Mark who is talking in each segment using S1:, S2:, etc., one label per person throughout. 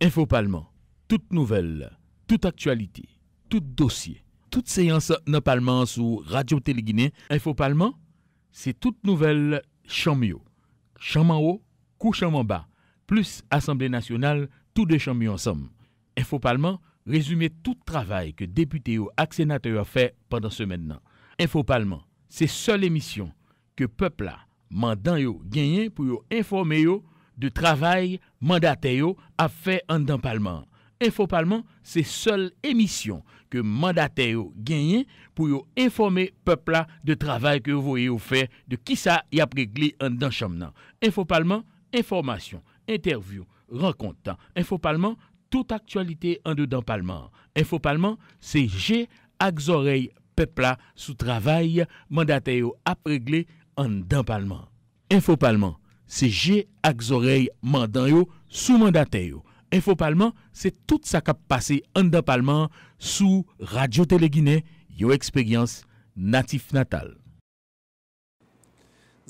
S1: Info Parlement, toute nouvelle, toute actualité, tout dossier, toute séance dans Parlement sur Radio Téléguinée. Info Parlement, c'est toute nouvelle chamio. Champ en haut, couchant en bas, plus Assemblée nationale, tous deux chambres ensemble. Info Parlement, résumé tout travail que députés ou sénateurs ont fait pendant ce maintenant. Info Parlement, c'est seule émission que peuple a mandant yo gagné pour yo informer yo de travail mandataire a fait en dans Parlement. Info Parlement, c'est seule émission que mandataire gagné pour yo informer peuple là de travail que vous voyez fait de qui ça y a réglé en dans chambre. Info Parlement, information, interview, rencontre. Info Parlement, toute actualité en dedans Parlement. Info Parlement, c'est G ak oreilles peuple là sous travail mandataire a réglé en dans Parlement. Info Parlement, c'est G ak oreilles mandan yo sous mandataire yo. Info Parlement, c'est tout ça qui a passé en dans Parlement sous Radio Téléguinée, yo expérience natif natal.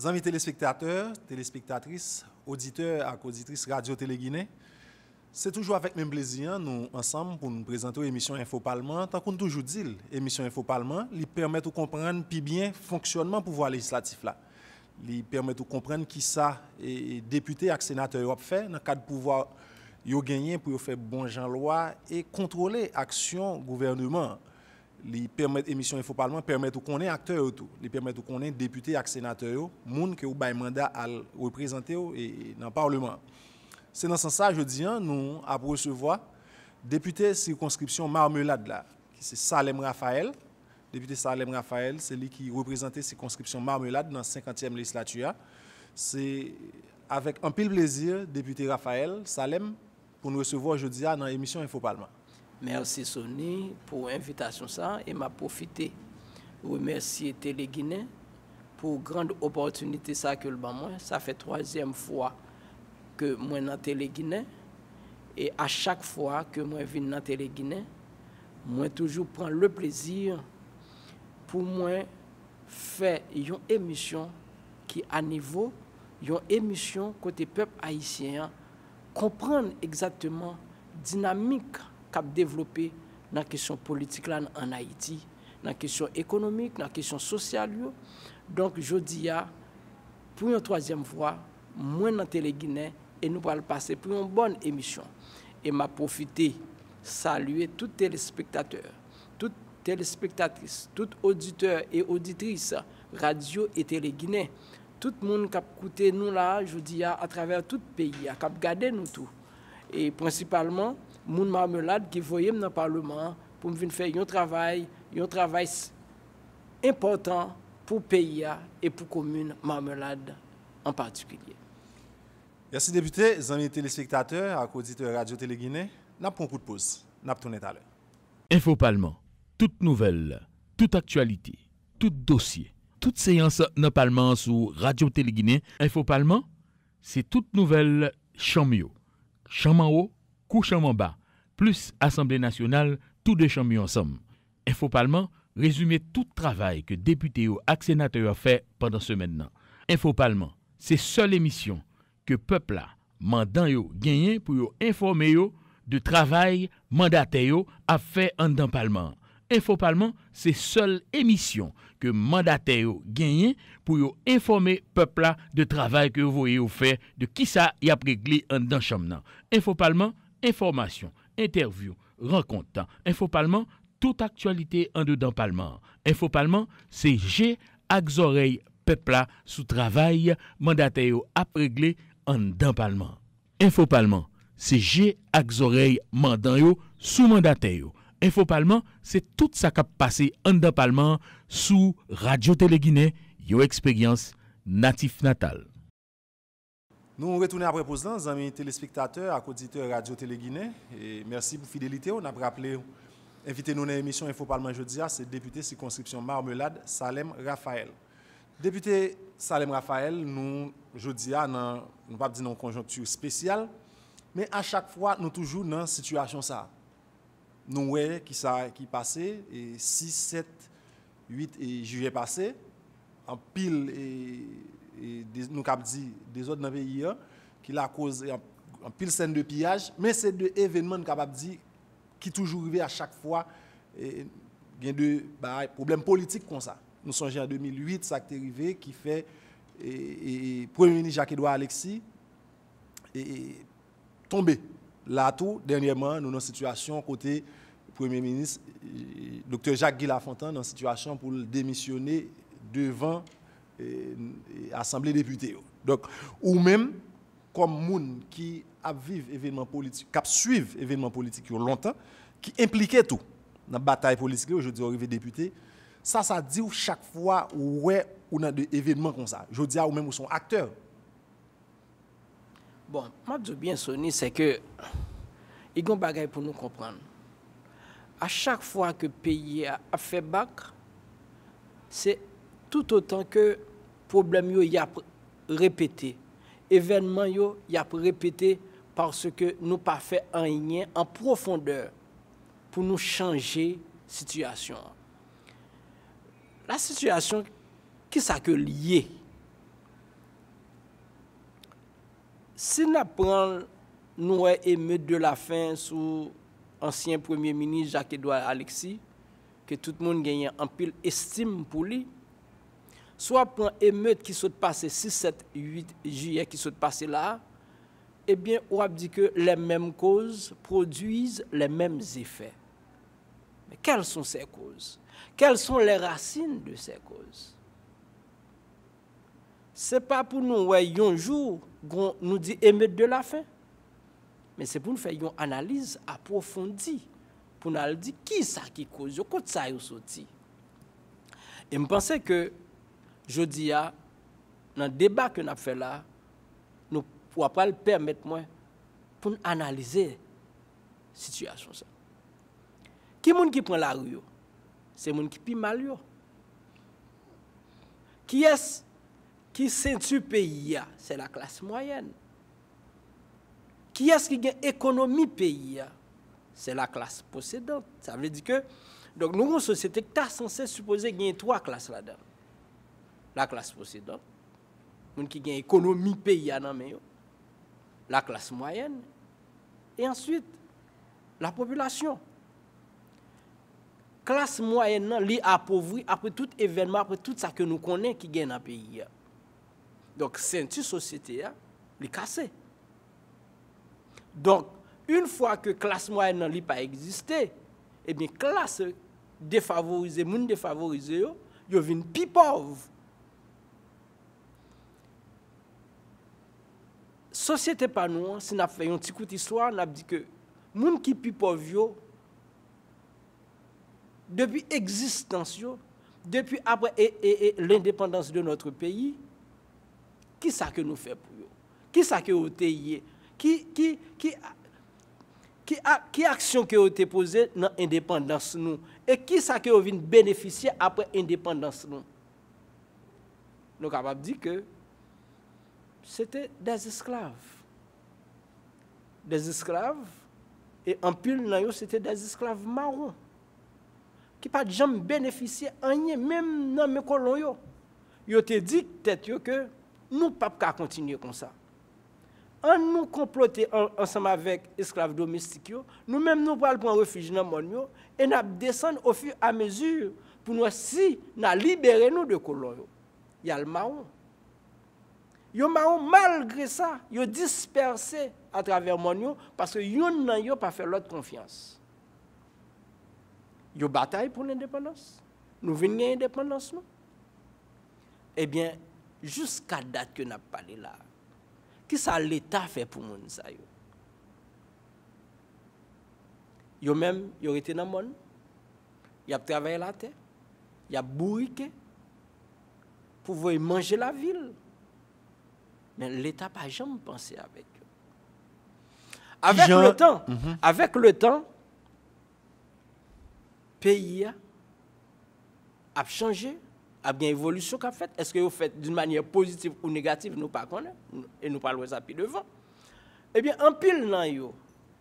S2: Amis téléspectateurs, téléspectatrices, auditeurs et auditrices Radio Téléguinée, c'est toujours avec même plaisir nous ensemble pour nous présenter l'émission Info Parlement. Tant qu'on toujours dit, l'émission Info Parlement, lui permet de comprendre plus bien le fonctionnement du pouvoir législatif là. Lui permet de comprendre qui ça et député et sénateur ont fait dans le cadre du pouvoir yo gagné pour faire bon gens loi et contrôler action gouvernement. Li permet émission Info Parlement permet de connaître acteurs autour, li permet de connaître députés et sénateurs, monde que ou bay mandat à représenter et dans le parlement. C'est dans ce sens je dis nous à recevoir député circonscription Marmelade là, qui c'est Salem Raphaël. Député Salem Raphaël, c'est lui qui représentait circonscription Marmelade dans la 50e législature. C'est avec un pile plaisir député Raphaël Salem pour nous recevoir aujourd'hui dans l'émission Info Parlement.
S3: Merci Sony pour l'invitation ça et m'a profité remercier Téléguinée pour grande opportunité ça que le ban moi. Ça fait 3e fois que moi dans Téléguinée et à chaque fois que moi viens dans Téléguinée, moi toujours prends le plaisir pour moi faire une émission qui à niveau, une émission côté peuple haïtien comprendre exactement dynamique qu'a développé dans la question politique là en Haïti, dans la question économique, dans la question sociale. Donc je dis pour une 3e fois, moi dans Téléguinée et nous allons passer pour une bonne émission. Et m'a profité saluer tous les téléspectateurs, toutes téléspectatrices, tous auditeurs et auditrices radio et Téléguinée, tout le monde qui a écouté nous là, je dis à travers tout le pays, qui a regardé nous tout. Et principalement, moun Marmelade qui voyait dans le Parlement pour venir faire un travail important pour le pays et pour la commune Marmelade en particulier.
S2: Merci député, amis téléspectateurs, et auditeurs Radio Téléguinée. Nous avons un coup de pause. Nous allons tout à l'heure.
S1: Info Parlement, toute nouvelle, toute actualité, tout dossier, toute séance dans Parlement sur Radio Téléguinée. Info Parlement, c'est toute nouvelle chamio. Champ en haut, couchant en bas, plus Assemblée nationale, tous deux chambres ensemble. Info Parlement, résumé tout travail que députés ou sénateurs ont fait pendant ce maintenant. Info Parlement, c'est seule émission que peuple a mandant yo gagné pour yo informer yo de travail mandataire a fait en dans Parlement. Info Parlement, c'est seule émission que mandataire gagné pour yo informer peuple là de travail que vous voyez fait de qui ça y a réglé en dans chambre. Info Parlement, information, interview, rencontre. Info Parlement, toute actualité en dedans Parlement. Info Parlement, c'est G ak oreilles peuple là sous travail mandataire a réglé en dans Parlement. Info Parlement, c'est G ak oreilles mandan yo sous mandataire yo. Info Parlement, c'est tout ça qui a passé en dans Parlement sous Radio Téléguinée, yo expérience natif natal.
S2: Nous retournons après pause, amis téléspectateurs et auditeurs Radio Téléguinée. Et merci pour la fidélité. On a rappelé, invité nous dans l'émission Info Parlement jeudi, c'est député circonscription Marmelade, Salem Raphaël. Député Salem Raphaël, nous, jeudi, nous pas dire une conjoncture spéciale, mais à chaque fois, nous toujours dans une situation ça. Nous voyons qui passé, et 6, 7, 8 et juillet passé, en pile et nous avons dit des autres dans le pays qui la cause en pile scène de pillage, mais c'est deux événements capable dire qui toujours arrivé à chaque fois il y a de problèmes politiques comme ça. Nous songeons en 2008 ça qui est arrivé qui fait Premier ministre Jacques-Edouard Alexis tombé. Là tout dernièrement nous dans une situation côté Premier ministre Dr Jacques Guy Lafontaine dans une situation pour démissionner devant l'Assemblée des députés. Donc ou même comme moun qui a vivre événements politiques, qui suivent événements politiques longtemps, qui impliquaient tout dans la bataille politique aujourd'hui arrivé député, ça dit chaque fois ouais on a des événements comme ça. Je dis ou même ou sont acteurs.
S3: Bon, moi je bien sonné c'est que il y a un bagage pour nous comprendre. À chaque fois que le pays a fait bac, c'est tout autant que problème y a répété. Événement y a répété parce que nous pas fait un lien en profondeur pour nous changer situation. La situation qui ça que lié. Si nous prenons nous émeute de la faim sous ancien premier ministre Jacques-Edouard Alexis que tout le monde gagne en pile estime pour lui. Soit pour émeute qui s'est passé 6, 7, 8 juillet qui s'est passé là, eh bien, on a dit que les mêmes causes produisent les mêmes effets. Mais quelles sont ces causes? Quelles sont les racines de ces causes? Ce n'est pas pour nous, un jour, nous dit émeute de la faim, mais c'est pour nous faire une analyse approfondie, pour nous dire qui ça qui cause, quand ça est sorti. Et je pense que je dis, dans le débat que nous avons fait là, nous ne pouvons pas le permettre moi, pour analyser la situation. Qui est-ce qui prend la rue? C'est les gens qui pient mal. Qui est-ce qui ceinture le pays? C'est la classe moyenne. Qui est-ce qui gagne l'économie pays? C'est la classe possédante. Ça veut dire que donc, nous, une société qui est censée supposer gagner 3 classes là-dedans. La classe possédante, les gens qui gagnent l'économie pays, la classe moyenne, et ensuite la population. Classe moyenne, li appauvrie après tout événement, après tout ça que nous connaissons qui gagne dans le pays. Donc, c'est une société, li cassée. Donc, une fois que classe moyenne n'a pas existé, eh bien, classe défavorisée, moun défavorisé, yo vin pi pauvre. Société pas nous, si nous fait un petit coup d'histoire, nous dit que moun qui pi pauvre depuis existence depuis après l'indépendance de notre pays, qui ça que nous fait pour eux? Qui ça que vous qui action que vous avez posée dans l'indépendance nous et qui ça que vous vient bénéficier après l'indépendance nous? Nous sommes capables de dire que c'était des esclaves. Des esclaves, et en pile, c'était des esclaves marrons qui n'ont pas jamais bénéficié rien, même dans mes colons. Ils ont dit que nous ne pouvons pas continuer comme ça. En nous comploter ensemble avec les esclaves domestiques, nous-mêmes nous allons prendre refuge dans le monde et nous descendons au fur et à mesure pour nous si nous libérer nous de colons. Il y a le marron. Yo marron malgré ça, yo dispersé à travers le monde parce que yon nan yo pas fait l'autre confiance. Yo bataille pour l'indépendance. Nous venons gagner l'indépendance nous. Eh bien, jusqu'à date que nous avons parlé là, qui ça l'État fait pour moun ça yo? Yo même yo été dans le monde, y a travaillé la terre, y a bourriqué pour voir manger la ville. Mais l'État n'a pas jamais pensé avec eux. Avec le temps, le pays a changé, a bien évolution qu'a fait. Est-ce que vous faites d'une manière positive ou négative, nous ne connaissons pas, et nous parlons de ça plus devant. Eh bien, en pile,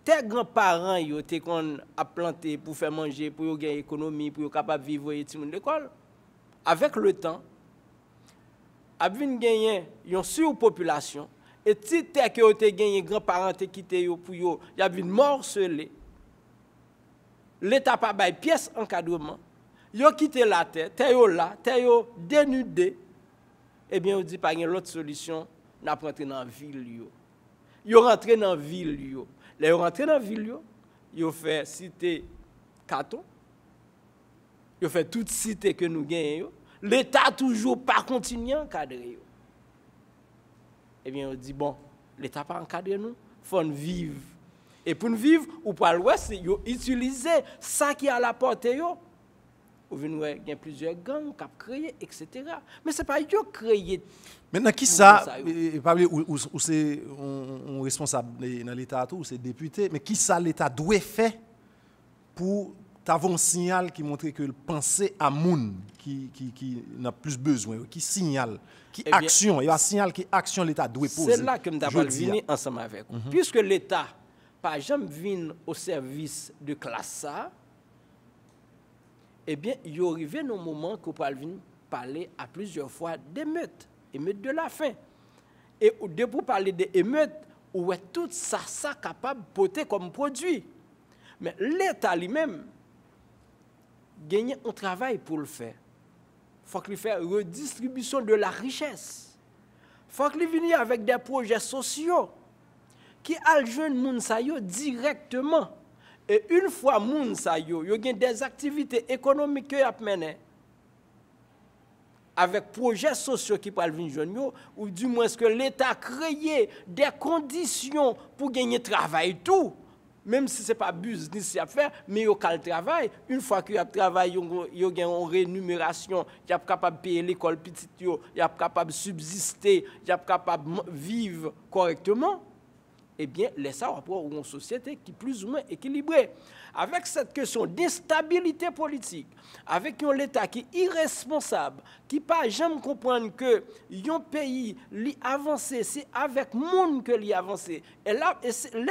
S3: tes grands-parents étaient à planter pour faire manger, pour gagner l'économie, pour être capable de vivre et tout l'école. Avec le temps, a vinn gagner une surpopulation et si terre que vous avez gagné, grands-parents qui quitté pour yo, y a vu morcelé. L'État pas bail pièce encadrement. Yo quitté la terre, terre là, terre dénudé. Eh bien, on dit pas l'autre solution, n'a rentré dans la ville yo. Yo rentré dans la ville yo. Les rentré dans la ville yo, yo fait cité Caton. Yo fait toute cité que nous gagnons. L'État toujours pas continué à encadrer. Eh bien, on dit, bon, l'État pas encadré nous, il faut nous vivre. Et pour nous vivre, ou pour l'ouest, c'est utiliser ça qui est à la portée. Ou venir, il y a plusieurs gangs qui ont créé, etc. Mais ce n'est pas eux qui ont créé.
S2: Maintenant, qui ça, ou c'est un responsable dans l'État, ou c'est député, mais qui ça l'État doit faire pour avoir un signal qui montre que le penser à moun qui n'a plus besoin, qui signale, qui action, il y a un signal qui action l'État doit poser.
S3: C'est là que nous devons venir ensemble avec vous. Puisque l'État, par exemple, vient au service de classe ça, eh bien, il y arrive un moment qu'on peut parler à plusieurs fois d'émeutes, émeutes de la faim. Et pour parler d'émeutes, où est tout ça capable de porter comme produit. Mais l'État lui-même, gagner un travail pour le faire. Il faut qu'il fasse redistribution de la richesse. Il faut qu'il vienne avec des projets sociaux qui aljouent moun sa yo directement. Et une fois moun sa yo gen des activités économiques que y mené avec projets sociaux qui parlent venir joindre yo, ou du moins que l'État créé des conditions pour gagner travail tout. Même si ce n'est pas business à faire, mais il y a le travail. Une fois qu'il y a le travail, il y a une rémunération, il y a capable de payer l'école petite, il y a capable de subsister, il y a capable de vivre correctement. Eh bien, laissez avoir une société qui est plus ou moins équilibrée. Avec cette question d'instabilité politique, avec un État qui est irresponsable, qui ne peut jamais comprendre que un pays avancé, c'est avec le monde que l'y avancé. Et là,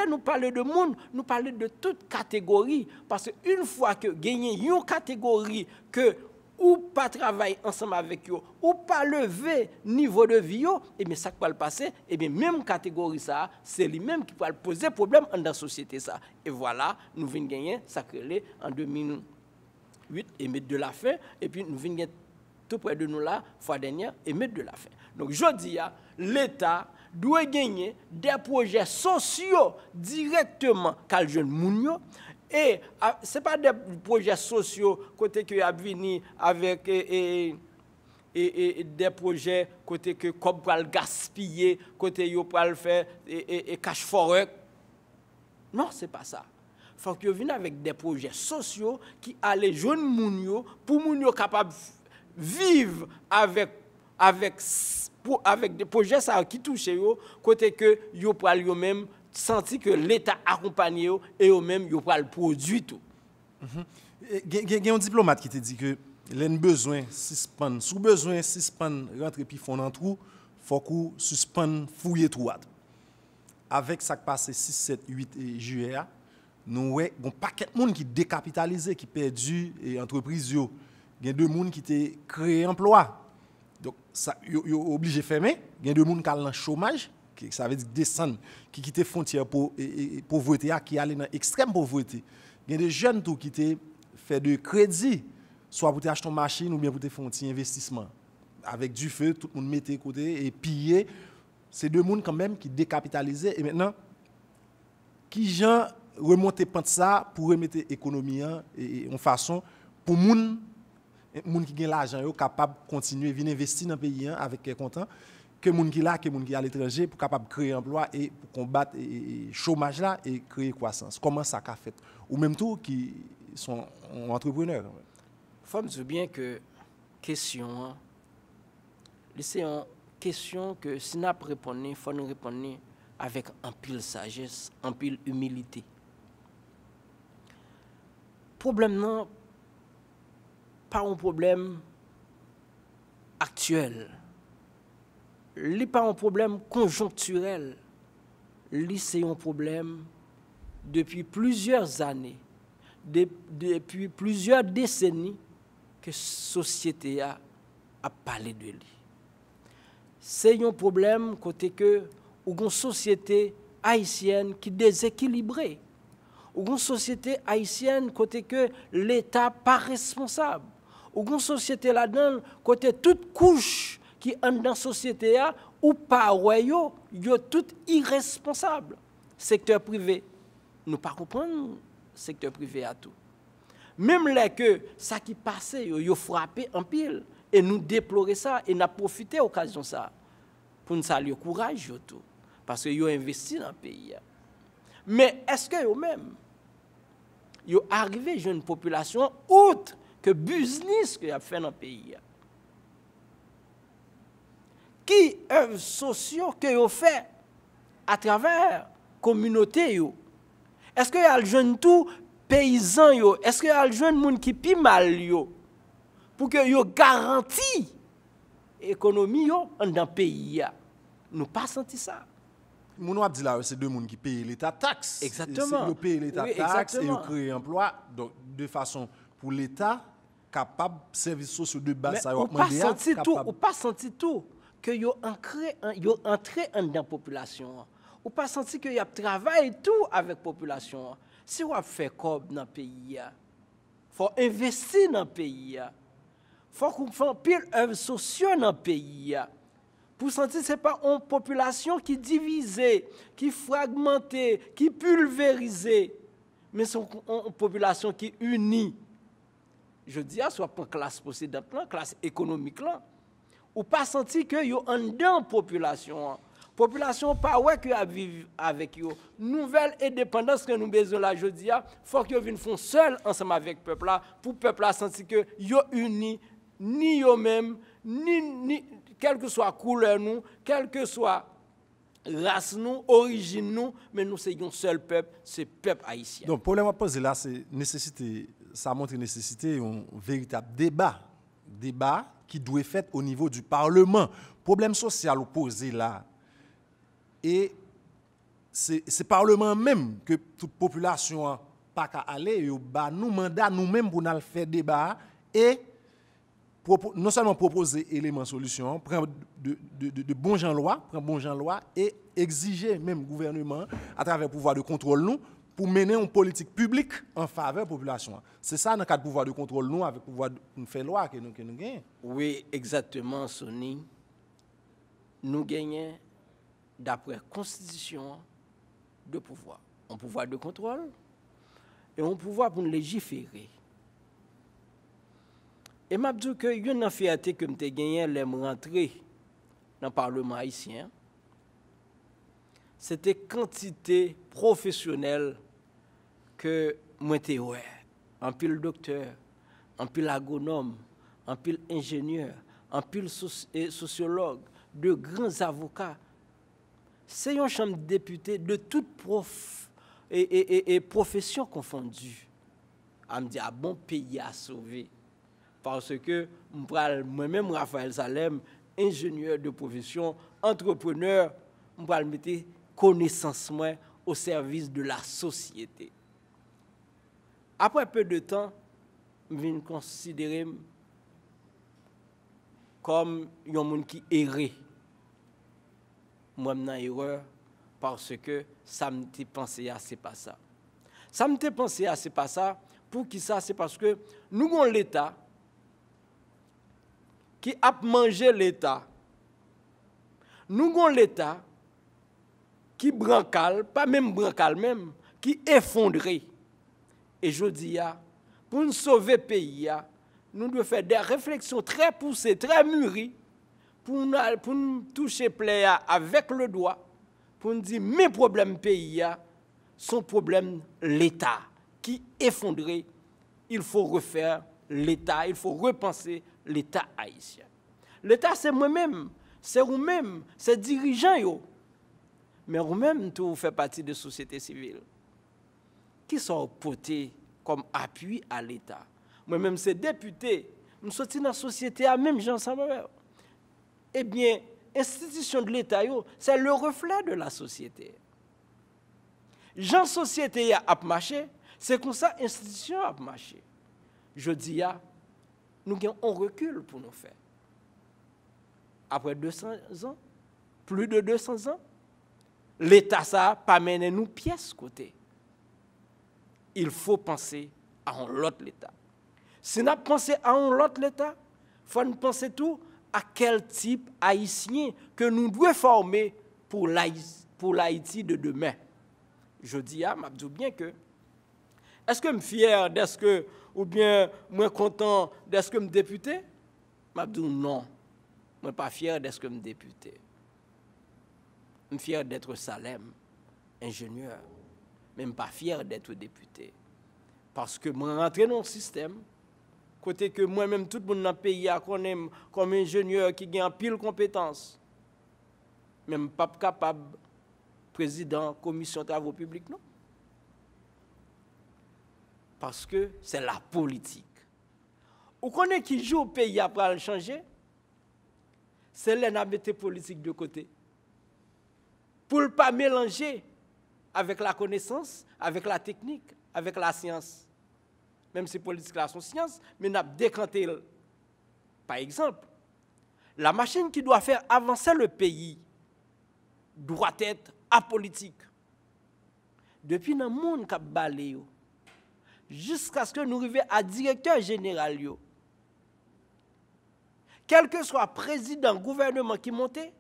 S3: nous parlons de monde, nous parlons de toute catégorie. Parce qu'une fois que gagner une catégorie que ou pas travailler ensemble avec eux, ou pas lever niveau de vie, et bien ça qui va le passer, et bien même catégorie ça, c'est lui-même qui va poser problème dans la société ça. Et voilà, nous venons gagner ça créé en 2008 émeute de la faim, et puis nous venons gagner tout près de nous là, fois dernière émeute de la faim. Donc je dis l'État doit gagner des projets sociaux directement qu'à le jeune moun. Et ce n'est pas des projets sociaux côté que a venu avec des projets côté que comme pour le gaspiller, côté yo pour le faire et cash forêt. Non, c'est pas ça. Faut que vienne avec des projets sociaux qui allaient jeunes moun pour moun yo capable vivre avec des projets ça qui touchent yo côté que yo pour yo même senti que l'État accompagne et eux-mêmes ils prennent le produit tout.
S2: Il y a un diplomate qui te dit que les besoins suspend, sous besoin suspend rentrer puis fond dans trou, faut qu'on suspend fouiller trou. Avec ça qui passe 6 7 8 juillet, nous ouais un paquet de monde qui décapitalisé, qui perdu et entreprise yo. Il y a deux monde qui te créé emploi. Donc ça yo obligé fermer, il y a deux monde qui dans chômage. Ça veut dire descendre, qui quittent les frontières pour pauvreté, qui allent dans l'extrême pauvreté. Il y a des jeunes qui te fait de crédit, soit pour acheter une machine ou bien pour te faire un petit investissement. Avec du feu, tout le monde mettait côté et piller. C'est deux mondes quand même qui décapitalisent. Et maintenant, qui gens remonter ça pour remettre l'économie en façon pour les gens qui ont l'argent capable de continuer à venir investir dans le pays avec les contents. Que moun qui là, que moun qui à l'étranger pour capable créer emploi et pour combattre le chômage là et créer croissance. Comment ça qu'a fait? Ou même tout qui sont entrepreneurs.
S3: Il faut me dire bien que question, c'est une question que si nous répondons, il faut nous répondre avec un pile sagesse, un pile humilité. Problème non, pas un problème actuel. Ce n'est pas un problème conjoncturel. C'est un problème depuis plusieurs années, depuis plusieurs décennies que la société a parlé de lui. C'est un problème côté que ou une société haïtienne qui est déséquilibrée, ou une société haïtienne côté que l'État pas responsable, ou une société là-dedans côté toute couche qui est dans la société ou pas yo tout irresponsable. Secteur privé, nous pas comprendre secteur privé à tout. Même là que ça qui passait, yo frappé en pile et nous déplorer ça et nous profité de l'occasion ça pour nous saluer courage tout parce que yo investi dans le pays. Mais est-ce que yo même yo arrivé à une population autre que business que y a fait dans le pays? Qui œuvres sociaux que yo fait à travers communauté yo? Est-ce que y a le jeune tout paysan yo? Est-ce que y a le jeune monde qui pi mal yo pour que yo garantit économie yo dans pays? Nous pas senti ça.
S2: Moun a dit là c'est deux monde qui payent l'état taxe.
S3: Exactement.
S2: Ils payent l'état
S3: Oui,
S2: taxe et ils
S3: exactement.
S2: créent emploi donc de façon pour l'état capable services sociaux de base
S3: Mais
S2: ça
S3: on pas senti tout que yo entré dans la population. Ou pas senti que y a travail tout avec population. Si on fait comme dans le pays, faut investir dans le pays. Faut qu'on fasse pile œuvres sociales dans le pays. Pour sentir c'est pas une population qui divisée, qui fragmentée, qui pulvérisée, mais c'est une population qui unie. Je dis soit pour classe possédante, classe économique là, ou pas sentir que yo en dedans population. Population pas ouais que à vivre avec yo. Nouvelle indépendance que nous besoin là jodi a, faut que yo vienne font seul ensemble avec peuple là pour peuple là sentir que yo uni ni yo même ni quelle que soit couleur nous, quelle que soit race nous, origine nous, mais nous c'est un seul peuple, c'est peuple haïtien.
S2: Donc, le problème à poser là, c'est nécessité, ça montre une nécessité, un véritable débat qui doit être fait au niveau du Parlement. Problème social posé là, et c'est Parlement même que toute population n'a pas qu'à aller, nous mandat nous-mêmes pour nous faire débat et non seulement proposer éléments solutions, prendre de bons gens loi et exiger même gouvernement à travers le pouvoir de contrôle nous pour mener une politique publique en faveur de la population. C'est ça dans le cadre du pouvoir de contrôle nous avec le pouvoir de faire loi que nous gagnons.
S3: Oui, exactement, Sonny. Nous gagnons d'après la Constitution de pouvoir. Un pouvoir de contrôle et un pouvoir pour légiférer. Et m'a dit que une fierté que m'te gagné l'aime rentrer dans le Parlement haïtien. C'était quantité professionnelle que moi t'ai ouais. En pile docteur, en pile agronome, en pile ingénieur, en pile sociologue, de grands avocats. C'est une chambre de députés de toutes professions confondues. À me dire ah bon pays à sauver. Parce que moi-même, Raphaël Salem, ingénieur de profession, entrepreneur, je vais mettre connaissance au service de la société. Après peu de temps, je viens considérer comme un monde qui errait. Moi, je suis erreur parce que ça me fait penser à c'est pas ça. Ça me fait penser à c'est pas ça. Pour qui ça? C'est parce que nous avons l'État qui a mangé l'État. Nous avons l'État qui brancal, pas même brancal même, qui effondré. Et je dis, pour nous sauver le pays, nous devons faire des réflexions très poussées, très mûries, pour nous toucher plaie avec le doigt, pour nous dire, mes problèmes pays sont problèmes l'État qui effondré. Il faut refaire l'État, il faut repenser l'État haïtien. L'État, c'est moi-même, c'est vous-même, c'est dirigeant yo. Mais vous-même, tout fait partie de la société civile. Qui sont portés comme appui à l'État. Moi-même, c'est député. Je suis dans la société, même gens ensemble. Eh bien, l'institution de l'État, c'est le reflet de la société. Gens société a marché, c'est comme ça l'institution a marché. Je dis, nous avons un recul pour nous faire. Après 200 ans, plus de 200 ans, l'État ça pas mener nous pièce côté. Il faut penser à un autre l'État. Si nous pensons à un autre l'État, il faut nous penser tout à quel type haïtien que nous devons former pour l'Haïti de demain. Je dis à Mabdou bien que, est-ce que je suis fier d'être que, ou bien moi content d'être que je suis député? Mabdou non, je ne suis pas fier d'être que je suis député. Je suis fier d'être Salem, ingénieur, mais je ne suis pas fier d'être député. Parce que je rentre dans le système, côté que moi-même, tout le monde dans le pays a comme ingénieur qui a en pile compétences. Même pas capable, président, commission de travaux publics, non. Parce que c'est la politique. Vous connaissez qui joue au pays après le changer? C'est la politique de côté. Pour ne pas mélanger avec la connaissance, avec la technique, avec la science. Même si politique là sont science, mais n'a décanté. Par exemple, la machine qui doit faire avancer le pays doit être apolitique. Depuis le monde qui a balayé, jusqu'à ce que nous arrivions à directeur général, quel que soit président, gouvernement qui montait,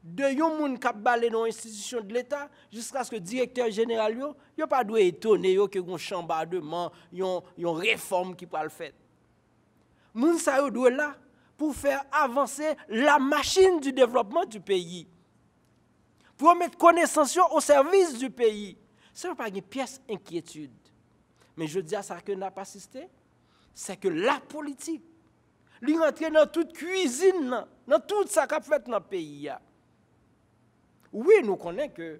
S3: de yon moun k'ap balé dans l'institution de l'État jusqu'à ce que le directeur général yo pas doit étonner que gon chambardement yon réforme qui va le faire. Moun sa yo doit là pour faire avancer la machine du développement du pays. Pour mettre connaissance au service du pays. Ce n'est pas une pièce d'inquiétude. Mais je dis à ça que n'a pas assisté, c'est que la politique, lui rentre dans toute cuisine, dans tout ça qu'a fait dans le pays. Oui, nous connaissons que la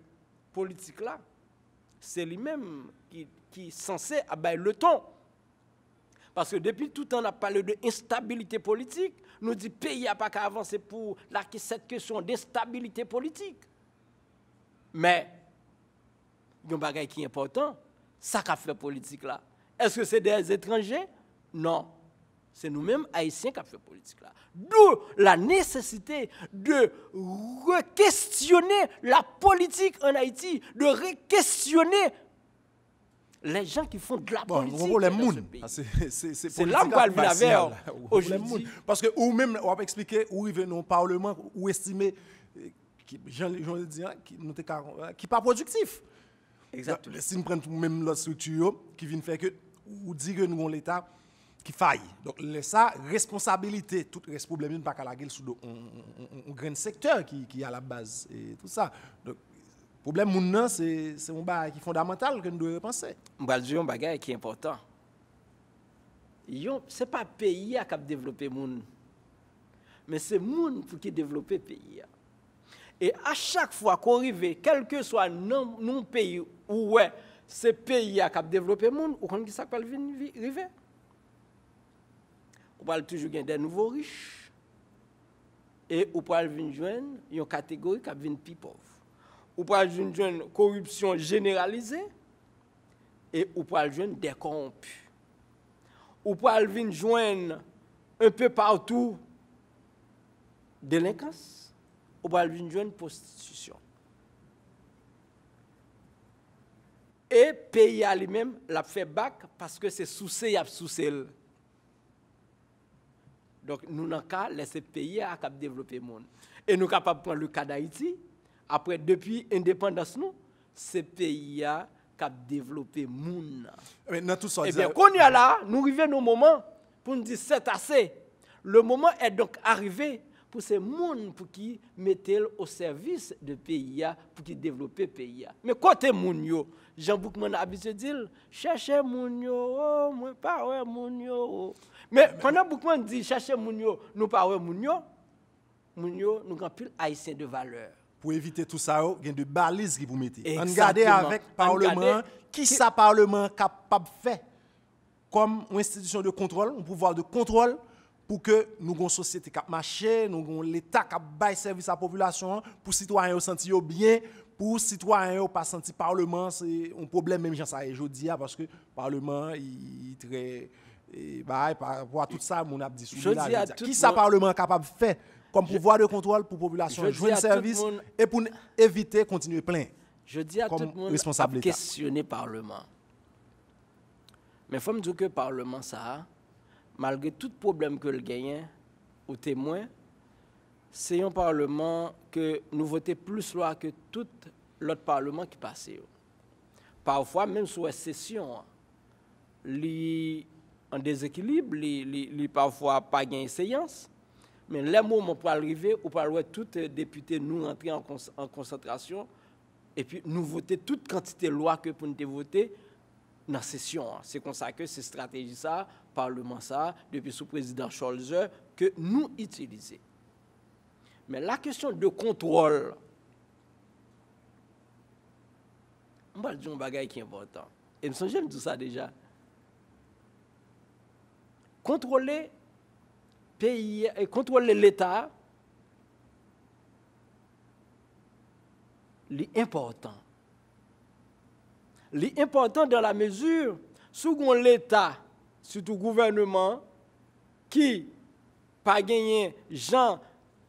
S3: politique là, c'est lui-même qui est censé abattre le ton. Parce que depuis tout le temps, on a parlé d'instabilité politique. Nous disons que le pays n'a pas qu'à avancer pour cette question d'instabilité politique. Mais, il y a un bagage qui est important, ça qu'a fait la politique là. Est-ce que c'est des étrangers? Non. C'est nous-mêmes, Haïtiens, qui avons fait politique là. D'où la nécessité de re-questionner la politique en Haïti, de re-questionner les gens qui font de la politique dans ce pays. C'est là où elle vient vers aujourd'hui.
S2: Parce que ou même, on va expliquer où il vient au Parlement, où estimer qui pas productif.
S3: Exactement.
S2: Si nous prenons même la structure qui vient faire que, ou dit que nous avons l'État qui faille. Donc, ça, responsabilité, tout reste problème, pas qu'à la gueule sous un grand secteur qui est à la base et tout ça. Donc, le problème, c'est un bagage qui est fondamental que nous devons penser.
S3: Je vais dire un bagage qui est important. Ce n'est pas le pays qui a développé le monde, mais c'est le monde qui a développé le pays. Et à chaque fois qu'on arrive, quel que soit nos pays où ce pays qui a développé le monde, on connaît qui ça peut arriver. On parle toujours des nouveaux riches et on parle de joindre une catégorie qui est plus pauvre. On parle de joindre corruption généralisée et on parle de joindre des corrompus. On parle de joindre un peu partout délinquance. On parle de joindre prostitution. Et le pays à lui-même l'a fait bac parce que c'est sous-sé, il y a sous-sé. Donc, nous n'avons qu'à laisser le pays à développer le monde. Et nous sommes capables de prendre le cas d'Haïti. Après, depuis l'indépendance, ce pays a développé le monde.
S2: Maintenant, tout ça.
S3: Eh bien, quand on est là, nous arrivons au moment pour nous dire c'est assez. Le moment est donc arrivé pour ces monde pour qui mettez au service du pays, pour qui développer le pays. Mais côté moun yo, Jean Boukman a habitué de dire, cherchez moun yo, oh, moi pas ouais moun yo. Mais pendant Boukman dit cherchez moun yo, nous pas ouais moun yo, nous avons plus haïtiens de valeur.
S2: Pour éviter tout ça, il y a des balises qui vous mettez.
S3: On
S2: regarde avec le Parlement, qui ça Parlement capable de faire comme une institution de contrôle, un pouvoir de contrôle, pour que nous ayons une société qui marche, nous ayons l'État qui baille service à la population, pour les citoyens se sentir bien, pour les citoyens pas sentir Parlement, c'est un problème même ça aujourd'hui parce que le Parlement est très et bah par rapport à tout ça mon a dit
S3: Je dis à tout
S2: qui ça parlement capable faire comme pouvoir de contrôle pour population joindre service et pour éviter continuer plein.
S3: Je dis à tout le monde de questionner le Parlement. Mais il faut me dire que le Parlement, ça, malgré tout problème que le gagne, au témoin, c'est un Parlement que nous votons plus loi que tout l'autre Parlement qui passe. Parfois, même sous la session, en déséquilibre, parfois pas gain séance. Mais les moments pour arriver, ou pour voir tous les députés nous entrer en concentration, et puis nous voter toute quantité de loi que pour nous voter dans la session. C'est comme ça que c'est stratégie ça, Parlement ça, depuis sous président Scholz, que nous utilisons. Mais la question de contrôle, on va dire un bagage qui est important. Et je me souviens de tout ça déjà. Contrôler pays et contrôler l'État, l'important. L'important dans la mesure où l'État, surtout le gouvernement, qui pas gagné gens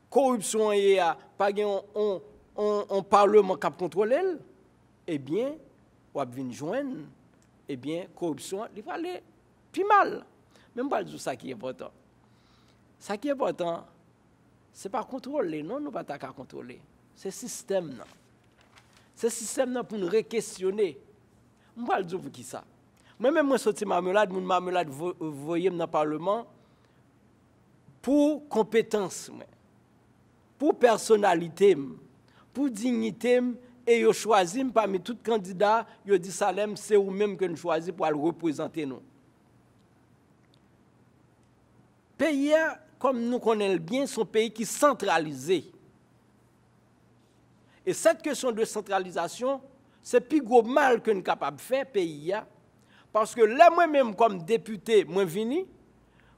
S3: corruption et pas gagné un parlement qui contrôle, eh bien, on va venir joindre, eh bien, corruption, il va aller plus mal. Même pas dire ça qui est important. Ça qui est important, ce n'est pas contrôler, non, nous ne pouvons pas contrôler. C'est le système. Non. C'est le système pour nous re-questionner. Je ne vais pas dire pour qui ça. Moi-même, je suis sorti marmelade, voyez dans le Parlement pour compétence, pour personnalité, pour dignité, et je choisis parmi tous les candidats, je dis Salem, c'est vous-même que nous choisissons pour le représenter nous. Pays, comme nous connaissons bien, sont pays qui sont centralisés. Et cette question de centralisation, c'est le plus gros mal que nous sommes capables de faire, pays. Parce que là, moi-même, comme député, moi, vini,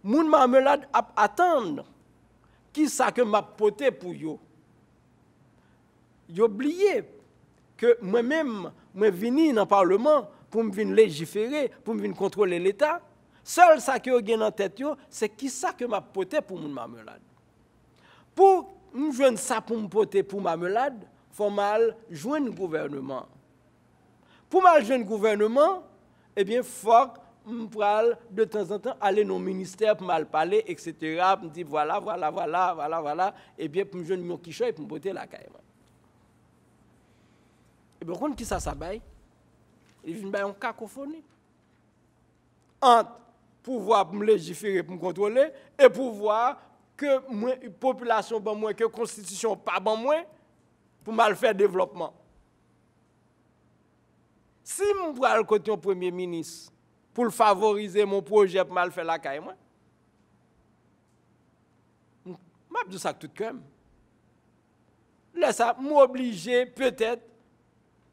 S3: moun marmelade attendre qui ça que m'a poté pour yo. Yo oublié que moi-même, moi, vini dans le Parlement pour me venir légiférer, pour me venir contrôler l'État. Seul ça que vous avez en tête, c'est qui ça que m'a poté pour mon marmelade. Pour me joindre ça pour me poter pour marmelade, il faut mal joindre le gouvernement. Pour mal joindre le gouvernement, eh bien, il faut de temps en temps aller dans le ministère pour mal parler, etc. Pour me dire voilà. Et bien, pour me joindre mon quichot et pour me poter la caille. Et bien, quand qui ça s'abaille, il vient en cacophonie. Entre pouvoir me légiférer, pour me contrôler, et pouvoir que la population, que la constitution, pas bon moins, pour mal faire développement. Si je prends le côté du Premier ministre pour favoriser mon projet pour mal faire la caille, je vais dire ça tout cœur. Là, ça m'oblige peut-être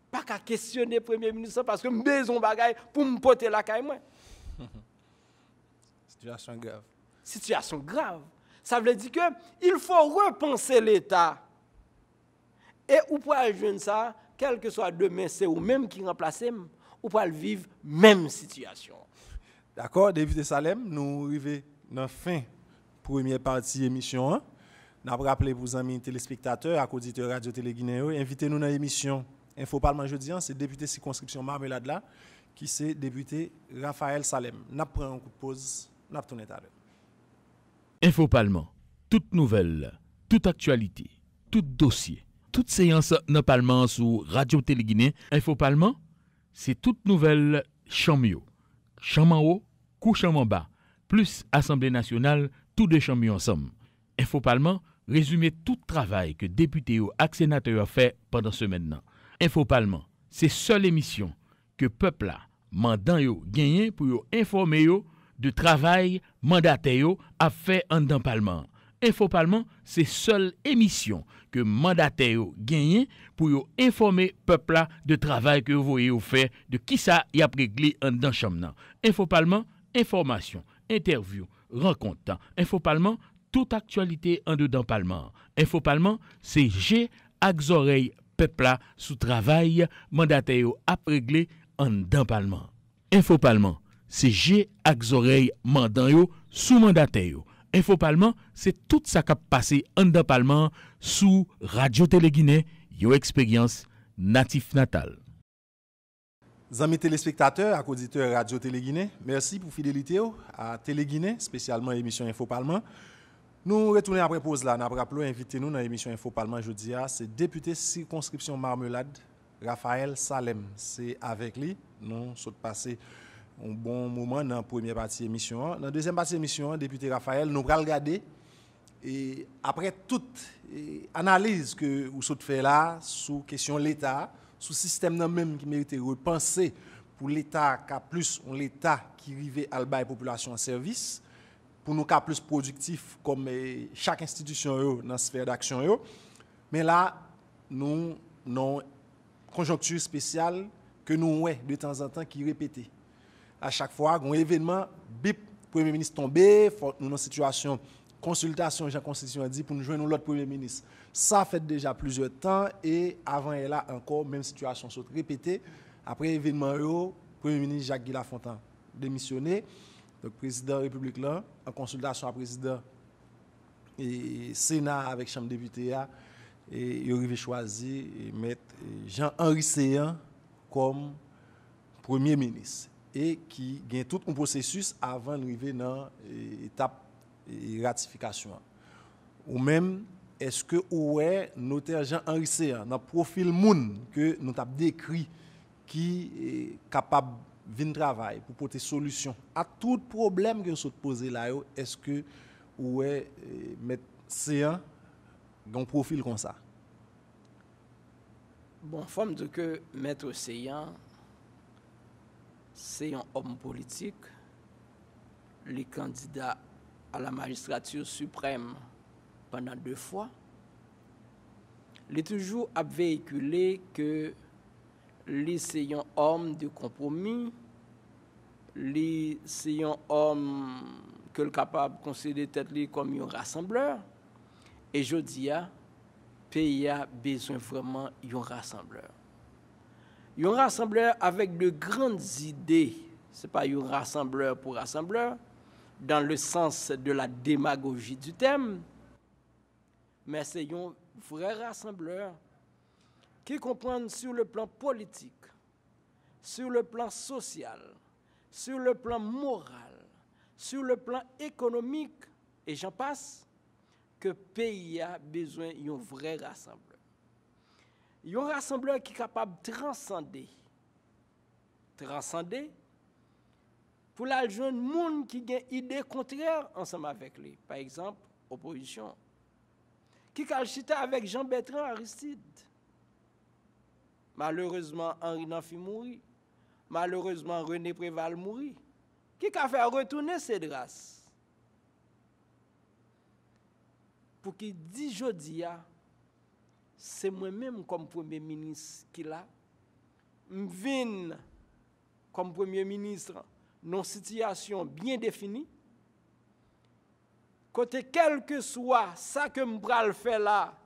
S3: pas qu'à questionner le Premier ministre parce que je besoin de bagaille pour me porter la caille.
S2: Situation grave.
S3: Situation grave. Ça veut dire qu'il faut repenser l'État. Et ou pour jouer ça, quel que soit demain, c'est ou même qui remplace, ou pour vivre même situation.
S2: D'accord, député Salem, nous arrivons dans la fin de la première partie de l'émission. Nous avons rappelé pour les amis téléspectateurs, à auditeurs Radio Télé Guinéen, invitez-nous dans l'émission Info Parlement jeudi, c'est député circonscription Marmelade là, qui c'est député Raphaël Salem. Nous prenons un coup de pause, nous retournons à l'heure.
S1: Info Parlement, toute nouvelle, toute actualité, tout dossier, toute séance dans Parlement sur Radio Télé Guinéen. Info Parlement, c'est toute nouvelle chamio. Champ en haut, coup champ en bas, plus Assemblée nationale, tous deux champs ensemble. Info Parlement, résumer tout travail que députés ou sénateurs ont fait pendant ce maintenant. Info Parlement, c'est seule émission que peuple a mandant yo gagné pour yo informer yo de travail mandataire a fait en dans Parlement. Info Parlement, c'est seule émission que mandataire gagné pour yo informer peuple de travail que vous voyez fait de qui ça y a réglé en dans chambre. Info Parlement, information, interview, rencontre. Info Parlement, toute actualité en dedans Parlement. Info Parlement, c'est G ak oreille peuple sous travail mandataire a réglé en dans Parlement. Info Parlement, c'est G ak oreille mandan yo sous mandataire yo. Info Parlement, c'est tout ça qui a passé en dans Parlement sous Radio Téléguinée, yo expérience natif natal.
S2: Amis téléspectateurs, à auditeurs Radio Téléguinée, merci pour fidélité à Téléguinée, spécialement émission Info Parlement. Nous retournons après pause là, nous avons rappelé invité nous dans l'émission Info Parlement jeudi, c'est député circonscription Marmelade Raphaël Salem. C'est avec lui, nous sommes passés un bon moment dans la première partie de l'émission. Dans la deuxième partie de l'émission, député Raphaël, nous allons regarder et après toute analyse que vous avez fait là sur question de l'État, sur le système même qui mérite repenser pour l'État qui a plus l'État qui arrive à la population en service, pour nous qui plus productif comme chaque institution dans la sphère d'action. Mais là, nous avons une conjoncture spéciale que nous avons de temps en temps qui répète. À chaque fois, un événement, bip, Premier ministre tombé, nous dans une situation consultation, Jean Constitution a dit, pour nous joindre l'autre Premier ministre. Ça fait déjà plusieurs temps et avant et là encore, même situation se répétée. Après l'événement, le Premier ministre Jacques Guy Lafontaine démissionné. Donc, président de la République là, en consultation avec le président et Sénat avec Chambre des députés, et il a choisi et mettre Jean-Henri Séan comme Premier ministre et qui gagne tout un processus avant d'arriver dans l'étape de ratification. Ou même, est-ce que notaire Jean-Henri Séan, dans le profil moun que nous avons décrit, qui est capable de travailler pour porter solution à tout problème que vous posez là, est-ce que mettre Séan dans un profil comme ça?
S3: Bon, forme de que Maître Séan, c'est un homme politique, les candidats à la magistrature suprême pendant 2 fois. Il est toujours à véhiculer que c'est un homme de compromis, c'est un homme que le capable de considérer tête comme un rassembleur. Et je dis, le pays a besoin vraiment d'un rassembleur. Un rassembleur avec de grandes idées. Ce n'est pas un rassembleur pour rassembleur, dans le sens de la démagogie du thème, mais c'est un vrai rassembleur qui comprend sur le plan politique, sur le plan social, sur le plan moral, sur le plan économique, et j'en passe, que le pays a besoin d'un vrai rassembleur. Un rassembleur qui est capable de transcender, pour la jeune monde qui a une idée contraire ensemble avec lui. Par exemple, opposition. Qui a chita avec Jean-Bertrand Aristide. Malheureusement, Henri Nafi mourit. Malheureusement, René Préval mourit. Qui a fait retourner cette race? Pour qu'il dise jodi, c'est moi-même comme Premier ministre qui l'a. M'vin comme Premier ministre dans situation bien définie. Côté quel que soit ça que m'bral fait là,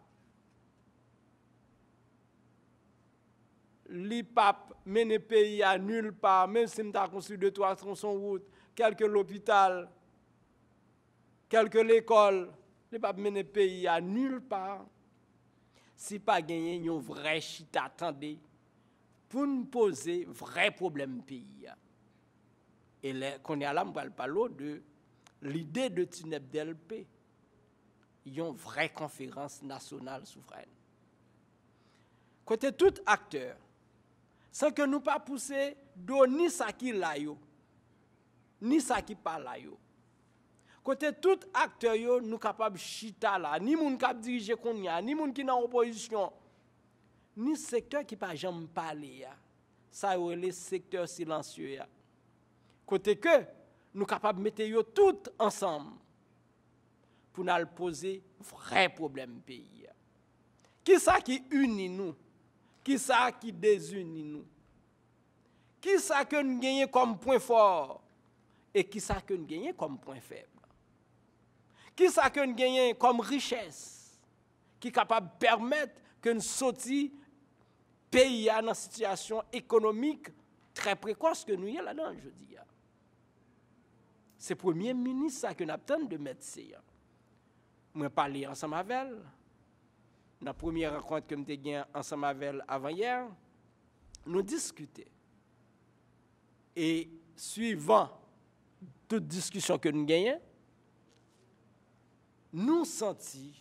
S3: li pape mène pays à nulle part, même si m'ta construit 2-3 tronçons route, quelque l'hôpital, quelque l'école, li pape mène pays à nulle part. Si pas gagner un vrai chita, attendez, pour nous poser vrai problème pays. Et qu'on est à là, on parle de l'idée de TUNEP DLP. Il y a une vraie conférence nationale souveraine. Côté tout acteur, sans que nous pas pousser ni ça qui là ni ça qui pas là Côté tout acteur nous capable chita là, ni moun k'ap diriger qu'on y a, ni moun qui dans opposition, ni secteur qui pas jamais parler ya. Ça le secteur silencieux ya. Côté que nous capables de mettre yo tout ensemble pour nous poser vrai problème pays. Qui ça qui unit nous? Qui ça qui désunit nous? Qui ça que nous gagnons comme point fort et qui ça que nous gagnons comme point faible? Qui ça que nous gagnons comme richesse qui est capable de permettre que nous sortions pays dans une situation économique très précoce que nous y là-dedans, je dis. C'est le premier ministre que nous attendons de mettre ça. Moi, parlé ensemble avec elle. Dans la première rencontre que nous avons eue ensemble avec elle avant hier, nous discutions. Et suivant toute discussion que nous gagnons, nous sentons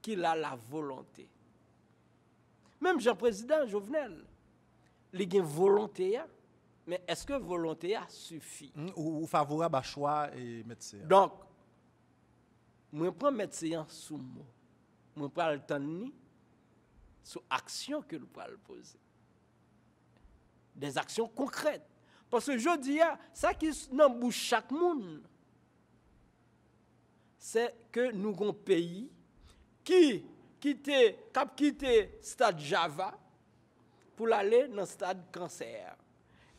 S3: qu'il a la volonté. Même Jean-Président Jovenel, il a une volonté, mais est-ce que volonté suffit?
S2: Ou favorable à choix et médecin.
S3: Donc, je prends médecin sous mot. Je prends le temps de sur action que nous pouvons poser. Des actions concrètes. Parce que je dis, ça qui est dans la bouche chaque monde, c'est que nous avons un pays qui a quitté le stade Java pour aller dans le stade cancer.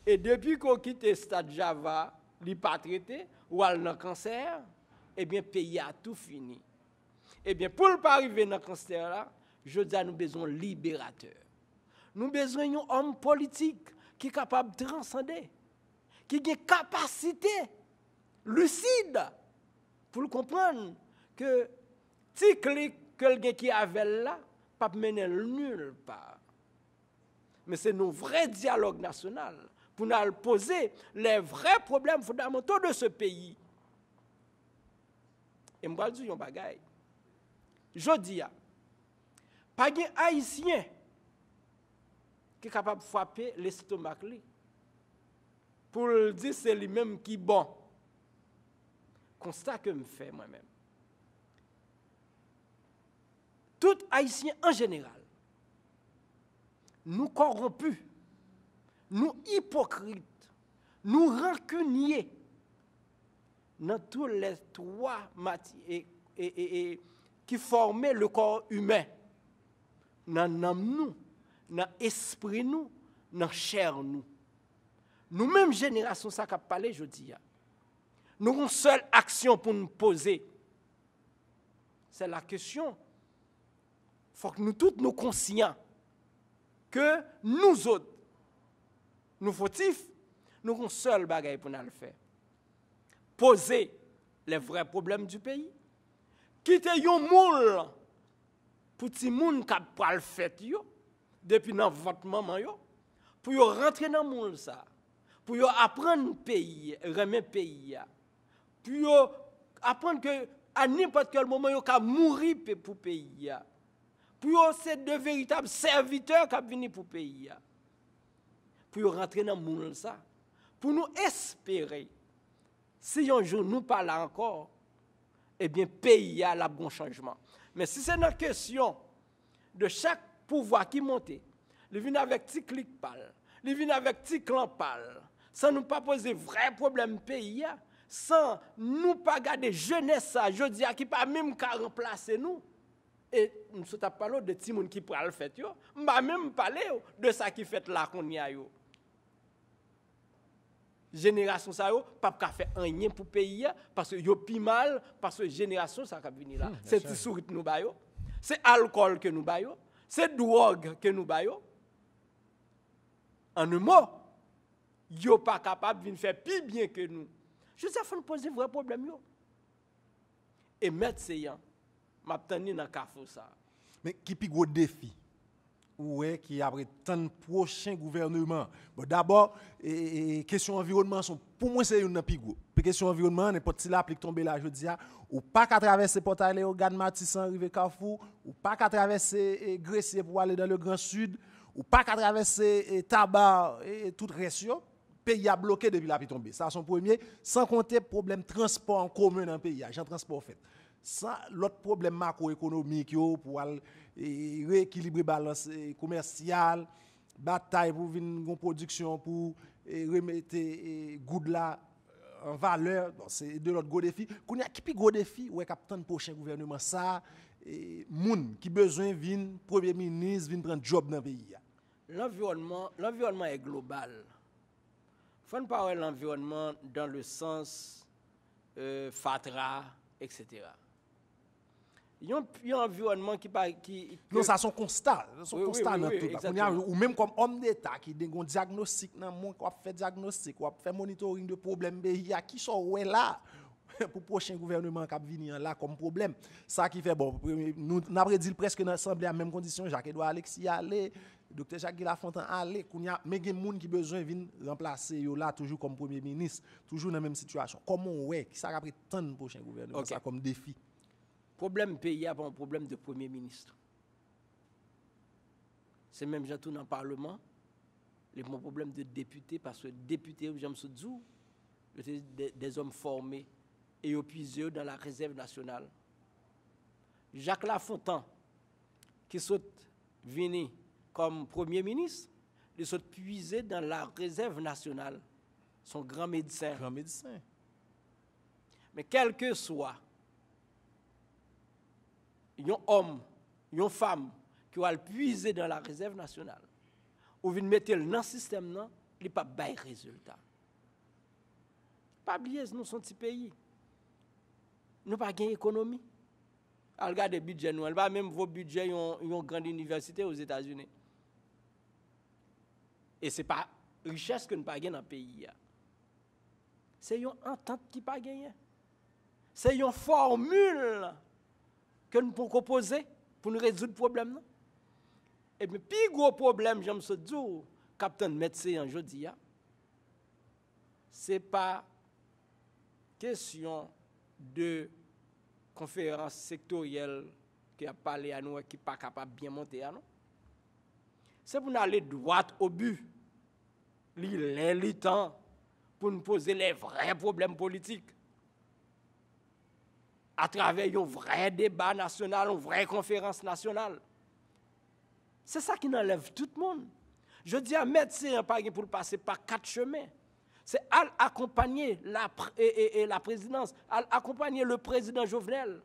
S3: Et depuis qu'on quitte le stade Java, il n'est pas traité, ou aller dans le cancer, eh bien, le pays a tout fini. Eh bien, pour ne pas arriver dans le cancer, là, je dis à nous besoin d'un libérateur. Nous avons besoin d'un homme politique qui est capable de transcender, qui a une capacité lucide pour comprendre que si quelqu'un qui avait là, pas mener nulle part. Mais c'est nos vrais dialogues nationaux pour nous poser les vrais problèmes fondamentaux de ce pays. Et je vais dire un bagage. Je dis, pas un Haïtien qui est capable de frapper l'estomac pour dire que c'est lui-même qui est bon. Constat que je fais moi-même. Tout Haïtien en général, nous corrompus, nous hypocrites, nous rancuniers dans tous les trois matières qui formaient le corps humain. Dans nous, dans l'esprit nous, dans la chair nous. Nous-mêmes, génération, ça qu'a parlé, je dis. Nous avons une seule action pour nous poser. C'est la question. Il faut que nous tous nous conscients que nous autres, nous fautifs, nous avons une seule bagaille pour nous le faire. Poser les vrais problèmes du pays. Quitter yon moule pour ti moun qui a le fait yo depuis dans votre maman yo pour yo rentrer dans moule ça. Pour yo apprendre pays, remettre pays. Pour yo apprendre que à n'importe quel moment yo ka mourir pour pays. Pour yo c'est de véritables serviteurs qui venir pour pays. Pour yo rentrer dans moule ça. Pour nous espérer si un jour nous pas là encore, eh bien, pays a la bon changement. Mais si c'est une question de chaque pouvoir qui monte, il vient avec petit clic pal, il vient avec petit clan pal, sans nous pas poser vrai problème pays, sans nous pas garder jeunesse, je dis qui pas même qu'à remplacer nous. Et nous sommes parlé de petits gens qui pourraient le faire, on va même parler de ça qui fait là qu'on y a. Génération ça yo pas faire rien pour pays parce que yo pi mal parce que génération ça va venir là c'est ti sourit nous ba yo c'est alcool que nous ba yo c'est drogue que nous ba yo en un mot yo pas capable de faire plus bien que nous je sais faut nous poser vrai problème yo et mettre ces gens m'a tandi dans carrefour ça
S2: mais qui pi gros défi ouais qui après tant prochain gouvernement bon d'abord question environnement sont pour moi c'est une pi gros question environnement n'importe si la applique tomber là je dis ou pas qu'à traverser portail Léogane Matissan arriver Carrefour ou pas qu'à traverser Gressier pour aller dans le Grand Sud ou pas qu'à traverser Tabar et tout reste pays a bloqué depuis la pi tomber ça son premier sans compter problème transport en commun dans pays agent transport fait sans l'autre problème macroéconomique pour rééquilibrer balance commerciale bataille pour une production pour remettre good là en valeur c'est de l'autre gros défi qu'on y a qui gros défi ouais capitaine prochain gouvernement ça moun qui besoin vinn premier ministre vinn prendre job dans pays
S3: l'environnement est global faut ne parler de l'environnement dans le sens fatra etc. Il y a un environnement qui
S2: non, ça son constat.
S3: Oui,
S2: Constat
S3: oui,
S2: dans
S3: oui,
S2: tout.
S3: exactement.
S2: Ou même comme homme d'État qui a un diagnostic, qui a fait diagnostic, qui a fait monitoring de problèmes pays, qui sont là pour le prochain gouvernement qui va venir là comme problème. Ça qui fait, bon, nous avons dit presque dans l'Assemblée à la même condition, Jacques-Edouard Alexis aller, Dr. Jacques Lafontaine aller, mais il y a des gens qui ont besoin de venir remplacer yo là, toujours comme Premier ministre, toujours dans la même situation. Comment ouais, qui ça va prendre tant de prochain gouvernement,
S3: Okay.
S2: ça comme défi?
S3: problème pays a pas un problème de Premier ministre. C'est même j'ai tout dans le Parlement, les problèmes de députés, parce que députés, j'aime ce dire, des hommes formés et puisés dans la réserve nationale. Jacques Lafontaine, qui sont venu comme Premier ministre, ils sont puisés dans la réserve nationale, son grand médecin.
S2: Grand médecin.
S3: Mais quel que soit un homme, une femme qui va le puiser dans la réserve nationale, ou vient mettre dans le système, non, il n'y a pas de résultat. Pas oublier, nous sommes un petit pays. Nous n'avons pas d'économie. Regardez le budget, nous n'avons pas même vos budgets, une grande université aux États-Unis. Et ce n'est pas richesse que nous n'avons pas dans le pays. C'est une entente qui n'a pas gagné. C'est une formule que nous pouvons proposer pour nous résoudre le problème. Non? Et puis, le plus gros problème, j'aime se dire, capitaine médecin aujourd'hui, ce n'est pas question de conférence sectorielle qui a parlé à nous et qui n'est pas capable de bien monter à nous. C'est pour nous aller droit au but. Le temps pour nous poser les vrais problèmes politiques. À travers un vrai débat national, une vraie conférence nationale. C'est ça qui enlève tout le monde. Je dis à médecin, pas pour passer par 4 chemins. C'est accompagner la présidence, accompagner le président Jovenel,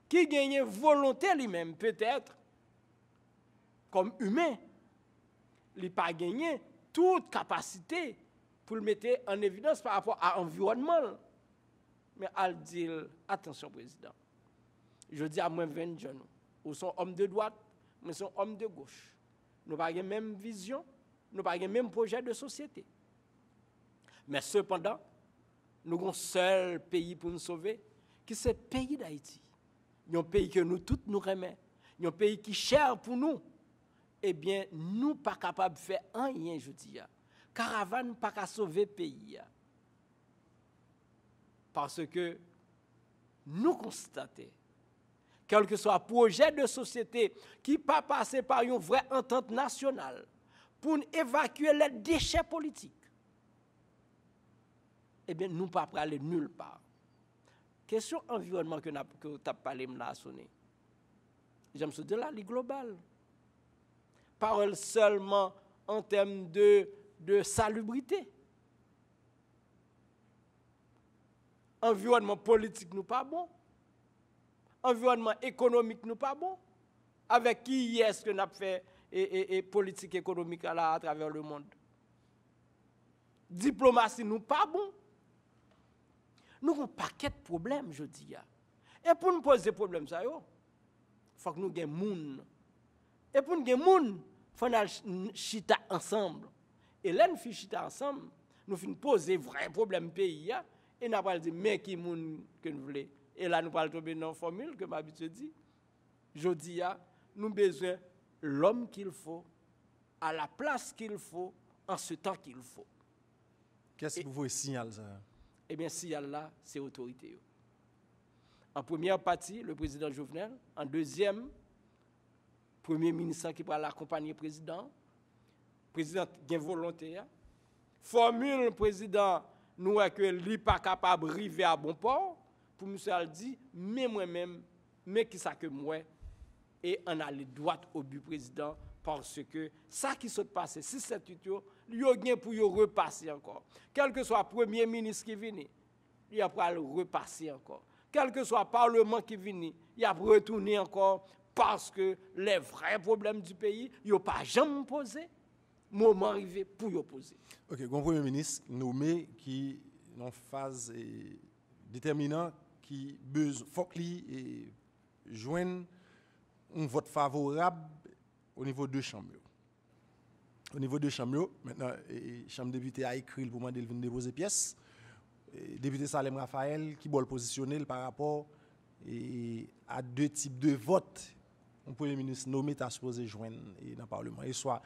S3: qui gagne volonté lui-même, peut-être, comme humain, il n'a pas gagné toute capacité pour le mettre en évidence par rapport à l'environnement. Mais elle dit, attention président, je dis à moi 20 jeunes, ou sont hommes de droite, mais sont hommes de gauche. Nous n'avons pas la même vision, nous n'avons pas le même projet de société. Mais cependant, nous avons un seul pays pour nous sauver, qui c'est le pays d'Haïti. Un pays que nous tous nous remettons, un pays qui est cher pour nous. Eh bien, nous ne sommes pas capables de faire rien, je dis. Caravane pas qu'à sauver le pays. Parce que nous constatons, quel que soit le projet de société qui n'est pas passé par une vraie entente nationale pour évacuer les déchets politiques, eh bien, nous ne pouvons pas aller nulle part. Question environnement que tu as parlé, m'a sonné. J'aime ce de là, les global. Parole seulement en termes de salubrité. Environnement politique nous pas bon. Environnement économique nous pas bon. Avec qui est-ce que nous avons fait et politique économique là, à travers le monde? Diplomatie nous pas bon. Nous avons un paquet de problèmes, je dis. Et pour nous poser des problèmes, il faut que nous ayons des gens. Et pour nous ayons des gens, il faut que nous chita ensemble. Et là, nous faisons chita ensemble, nous faisons poser vrais problèmes pays. Et nous allons dire, mais qui est que nous voulons. Et là, nous allons tomber dans une formule que m'habitude dit. Je dis, nous avons besoin de l'homme qu'il faut, à la place qu'il faut, en ce temps qu'il faut.
S2: Qu'est-ce que vous voyez signal ça?
S3: Eh bien, signal là, c'est autorité. En première partie, le président Jovenel. En deuxième, premier ministre qui va l'accompagner président. Président qui a volonté. Formule le président, nous est que lui pas capable d'arriver à bon port. Pour monsieur a dit, mais moi-même, mais qui ça que moi, et on a les droits au but président, parce que ça qui s'est passé, si c'est tout, il y a bien pour y repasser encore. Quel que soit le premier ministre qui vient, il a pour le repasser encore. Quel que soit le parlement qui vient, il a pour retourner encore, parce que les vrais problèmes du pays, il n'y a pas jamais posé. Moment arrivé pour y poser.
S2: Ok, un premier ministre nommé qui est en phase déterminante, qui faut qu'il joindre un vote favorable au niveau de chambres. Au niveau de chambres, maintenant, chambre député a écrit pour demander de venir déposer pièce. Député Salem Raphaël qui va le positionner par rapport à deux types de votes. Un premier ministre nommé est supposé joindre dans le Parlement. Et soit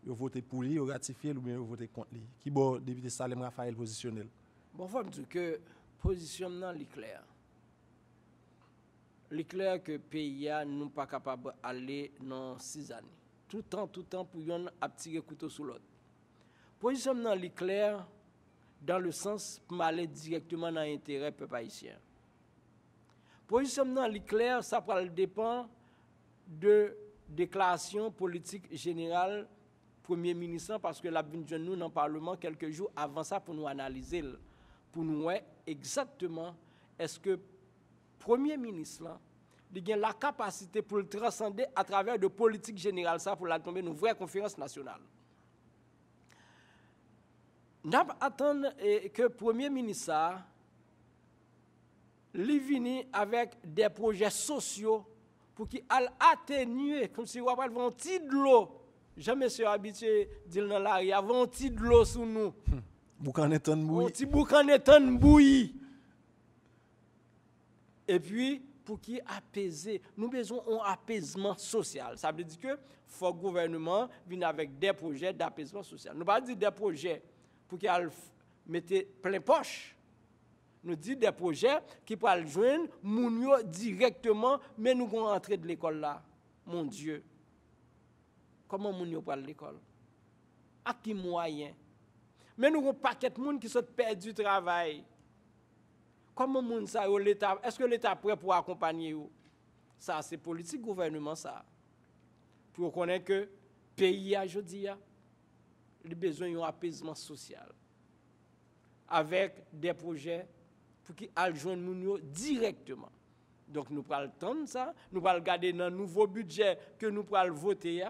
S2: il vote pour lui, il ratifie ou bien il vote contre lui. Qui va député Salem Raphaël positionner?
S3: Bon, il faut me dire que positionnement est clair. Il est clair que le pays n'est pas capable d'aller dans 6 années. Tout le temps, pour yon a tirer couteau sous l'autre. Positionnement est clair dans le sens pour aller directement dans l'intérêt du peuple haïtien. Positionnement est clair, ça dépend de déclaration politique générale Premier ministre parce que la venu nous dans le Parlement quelques jours avant ça pour nous analyser, pour nous voir exactement est-ce que Premier ministre là, il a la capacité pour le transcender à travers de politique générale ça pour la tomber une vraie conférence nationale. Nous attendons que le Premier ministre vienne avec des projets sociaux pour qu'il atténue, comme si on va prendre un petit de l'eau. Jamais suis habitué à dire dans la rue, il y a un petit de l'eau sous nous.
S2: Boucan est un bouilli.
S3: Un petit boucan est un bouilli. Et puis, pour qu'il apaise, nous avons besoin d'un apaisement social. Ça veut dire que faut le gouvernement vienne avec des projets d'apaisement social. Nous ne pas dire des projets pour qu'il mette plein poche. Nous disons des projets qui peuvent joindre Mounio directement, mais nous allons entrer de l'école là. Mon Dieu. Comment Mounio peut aller à l'école? À qui moyen? Mais nous avons un paquet de monde qui sont perdus du travail. Comment moun ça l'État est-ce que l'État est prêt pour accompagner vous? Ça c'est politique gouvernement ça. Pour connaître que pays aujourd'hui a besoin d'un apaisement social avec des projets pour qu'ils aillent joindre nous directement. Donc nous prenons le temps de ça, nous allons regarder dans le nouveau budget que nous allons voter.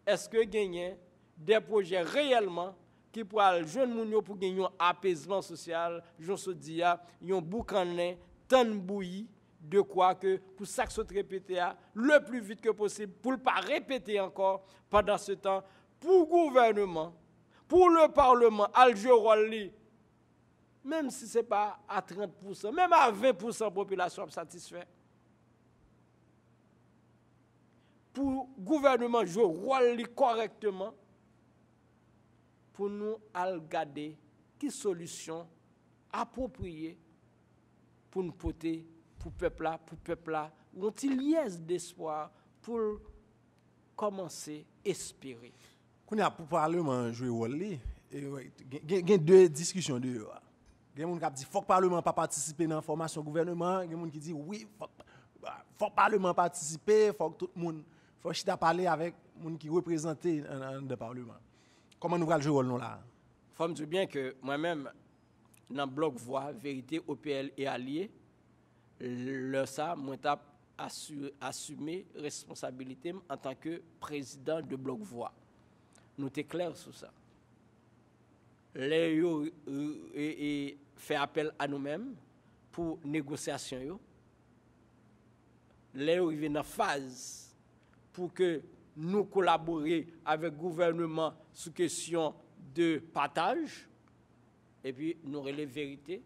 S3: Est-ce que gagner des projets réellement qui pourra joindre moun pour gagner un apaisement social, je se dis un boucanin tant bouilli de quoi que pour ça que se répéter le plus vite que possible pour ne pas répéter encore pendant ce temps pour le gouvernement, pour le Parlement, à jouer même si ce n'est pas à 30%, même à 20% de la population satisfait. Pour le gouvernement jouer rôle correctement, pour nous regarder quelle solution appropriée pour nous porter pour le peuple là, une petite liesse d'espoir pour commencer à espérer.
S2: Quand il y a pour le Parlement jouer rôle, il y a deux discussions de il y a des gens qui disent qu'il faut que le Parlement pas participer dans la formation du gouvernement. Il y a des gens qui disent oui, il faut que le Parlement participe, il faut que tout le monde faut parler avec les gens qui représentent le Parlement. Comment nous allons jouer le rôle là?
S3: Il faut me dire bien que moi-même, dans le bloc Voix, Vérité, OPL et Alliés, moi j'ai assumé responsabilité en tant que président de bloc Voix. Nous sommes clairs sur ça. Et fait appel à nous-mêmes pour négociation. Les arrivés dans la phase pour que nous collaborer avec le gouvernement sur question de partage. Et puis nous relèvons vérité,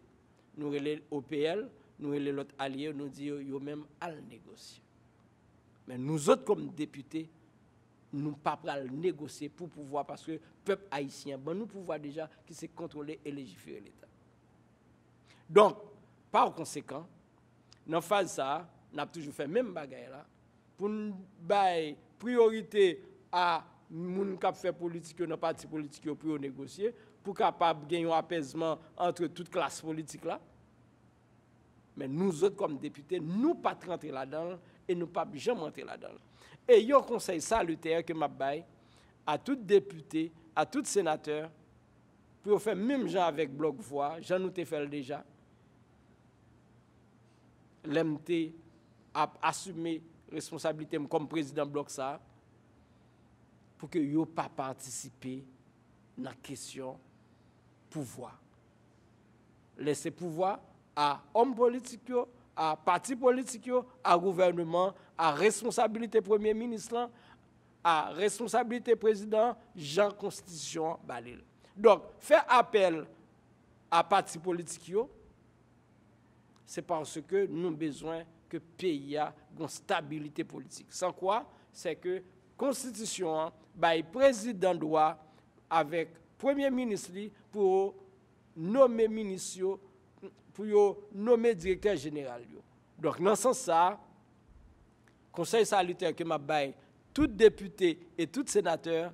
S3: nous relèvons OPL, nous relèvons l'autre allié, nous disons yo même à le négocier. Mais nous autres comme députés, nous ne pouvons pas négocier pour pouvoir, parce que le peuple haïtien, bon, nous pouvons déjà qui c'est contrôler et légiférer l'État. Donc, par conséquent, dans la phase ça, nous avons toujours fait même bagaille là, pour nous donner priorité à gens qui fait politique, dans parti politique pour négocier, pour capable gagner un apaisement entre toutes classes politiques là. Mais nous autres comme députés, nous pas rentrer là-dedans et nous pas jamais rentrer là-dedans. Et il y a un conseil salutaire que m'a bail à tout député, à tout sénateur pour faire même gens avec bloc voix, j'en nous t'ai fait déjà. L'MT a assumé responsabilité comme président bloc ça pour que yo pas participer dans la question pouvoir. Laisser pouvoir à hommes politiques, à parti politique, à gouvernement, à responsabilité premier ministre, à responsabilité président, Jean Constitution Balil. Donc, faire appel à parti politique, c'est parce que nous avons besoin que le pays ait une stabilité politique. Sans quoi, c'est que la Constitution, le président doit, avec le Premier ministre, pour nommer ministre, pour nommer directeur général. Donc, dans ce sens, le Conseil salutaire que m'a bail, tout député et tout sénateur,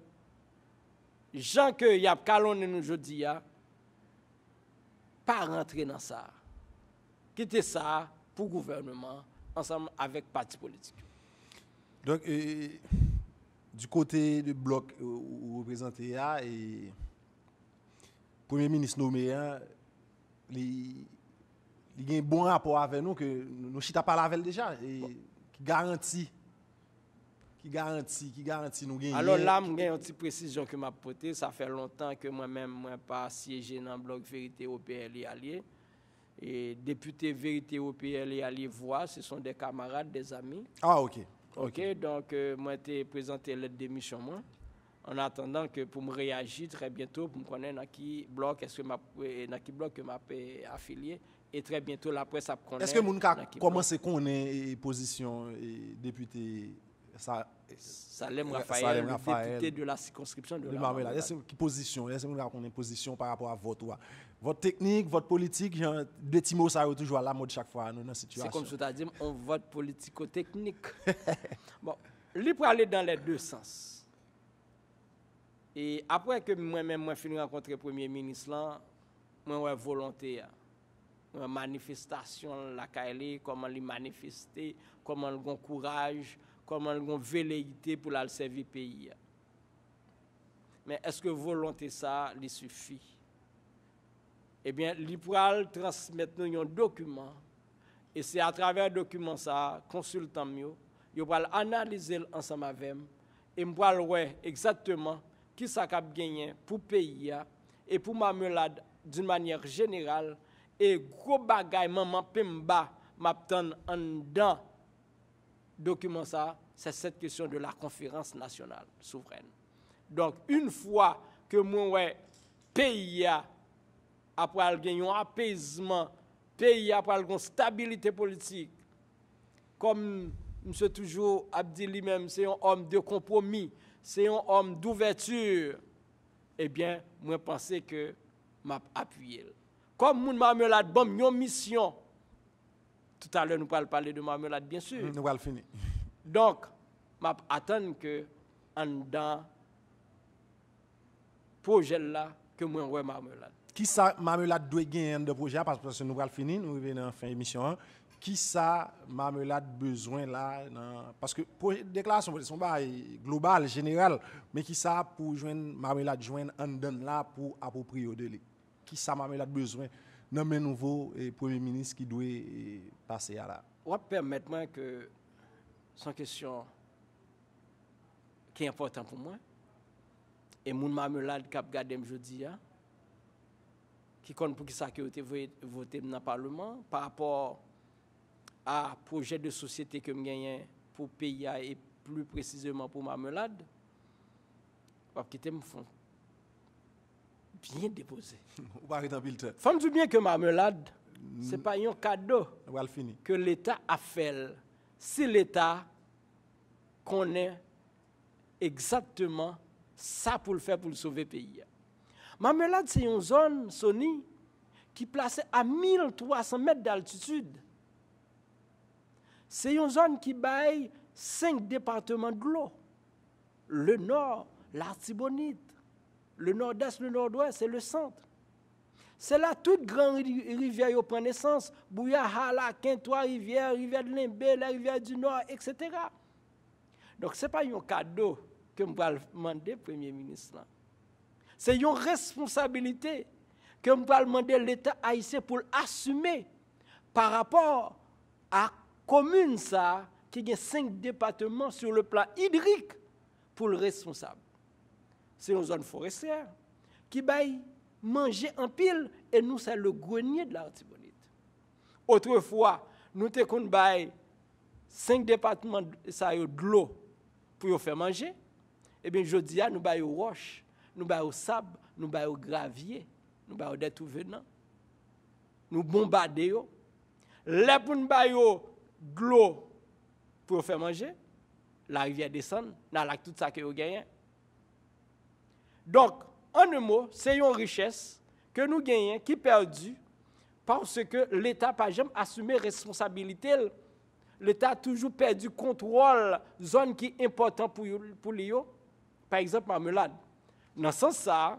S3: gens que y a calonné nous aujourd'hui, pas rentrer dans ça. Quitter ça pour le gouvernement, ensemble avec le parti politique.
S2: Donc, du côté du bloc où représenté, et Premier ministre nommé, il y a un bon rapport avec nous, que nous chita pas avec déjà, et qui garantit nous gagner.
S3: Alors là, je une petite précision que m'a portée. Ça fait longtemps que moi-même, je n'ai pas siégé dans le bloc Vérité OPL et Alliés. Et députés Vérité OPL et Alliés voient, ce sont des camarades, des amis.
S2: Ah, ok.
S3: Ok, donc moi, j'ai présenté l'aide d'émission, moi. En attendant que pour me réagir très bientôt, pour me connaître dans qui bloc que m'a affilié. Et très bientôt, la presse a connaît.
S2: Est-ce que vous avez commencé à connaître position député
S3: Salem Raphaël, député de la circonscription de la Marmelade?
S2: Est-ce que position, position par rapport à votre technique, votre politique, deux petits mots, ça est toujours à la mode chaque fois dans la situation.
S3: C'est comme je t'ai dit, on vote politico-technique. Bon, lui pour aller dans les deux sens. Et après que moi-même, moi fini rencontrer le Premier ministre, là, moi, volonté, manifestation, la Kaili, comment lui manifester, comment le courage, comment le velléité pour la servir le pays. Mais est-ce que volonté ça lui suffit? Eh bien, il pourra transmettre nous un document. Et c'est à travers le document ça, consultant mieux, il va analyser ensemble avec moi et me voir exactement qui ça a gagné pour le pays et pour Marmelade d'une manière générale. Et gros bagay maman pemba m'attend en dedans document ça, c'est cette question de la conférence nationale souveraine. Donc une fois que moi pays après gagner un apaisement, pays après une stabilité politique, comme monsieur toujours Abdi lui-même, c'est un homme de compromis, c'est un homme d'ouverture. Eh bien, moi pense que m'a appuyé. Comme mon Marmelade, bon, une mission. Tout à l'heure, nous allons parler de Marmelade, bien sûr.
S2: Nous allons finir.
S3: Donc, je attends que, en dans projet là, que moi, ouais Marmelade.
S2: Qui ça, Marmelade doit gagner de projet, parce que nous allons finir, nous revenons en fin d'émission. Qui ça, Marmelade besoin là, parce que pour déclaration, c'est global, général, mais qui ça pour joindre Marmelade, joindre en dedans là pour approprier au délai. Qui ça Marmelade besoin d'un nouveau Premier ministre qui doit passer à là.
S3: On va permettre moi que c'est une question qui est importante pour moi. Et mon Marmelade qui a regardé aujourd'hui, qui compte pour qui ça qui a été voté dans le Parlement par rapport à projet de société que je gagne pour le pays et plus précisément pour Marmelade, on va quitter mon fond. Bien déposé. Faut me dire bien que Marmelade, ce n'est pas un cadeau que l'État a fait. Si l'État connaît exactement ça pour le faire pour sauver le pays. Marmelade, c'est une zone, Sony, qui est placée à 1300 mètres d'altitude. C'est une zone qui baille 5 départements de l'eau. Le nord, l'Artibonite. Le nord-est, le nord-ouest, c'est le centre. C'est là toute grande rivière prend naissance. Bouyahala, Quintois, rivière de Limbé, la rivière du Nord, etc. Donc, ce n'est pas un cadeau que je vais demander au Premier ministre. C'est une responsabilité que je vais demander à l'État haïtien pour assumer par rapport à la commune ça, qui a 5 départements sur le plan hydrique pour le responsable. C'est une zone forestière qui baille manger en pile et nous, c'est le grenier de l'Artibonite. Autrefois, nous avons bail 5 départements de l'eau pour faire manger. Eh bien, je dis, nous baillons roche, nous baillons sable, nous baillons gravier, nous baillons des tout venants. Nous bombardons. Là, pour nous baillons de l'eau pour faire manger, la rivière descend, dans la tout ça que vous gagnez. Donc, en un mot, c'est une richesse que nous gagnons qui est perdue parce que l'État n'a pas jamais assumé responsabilité. L'État a toujours perdu contrôle zone qui est importante pour lui. Par exemple, marmelade. Dans ce sens,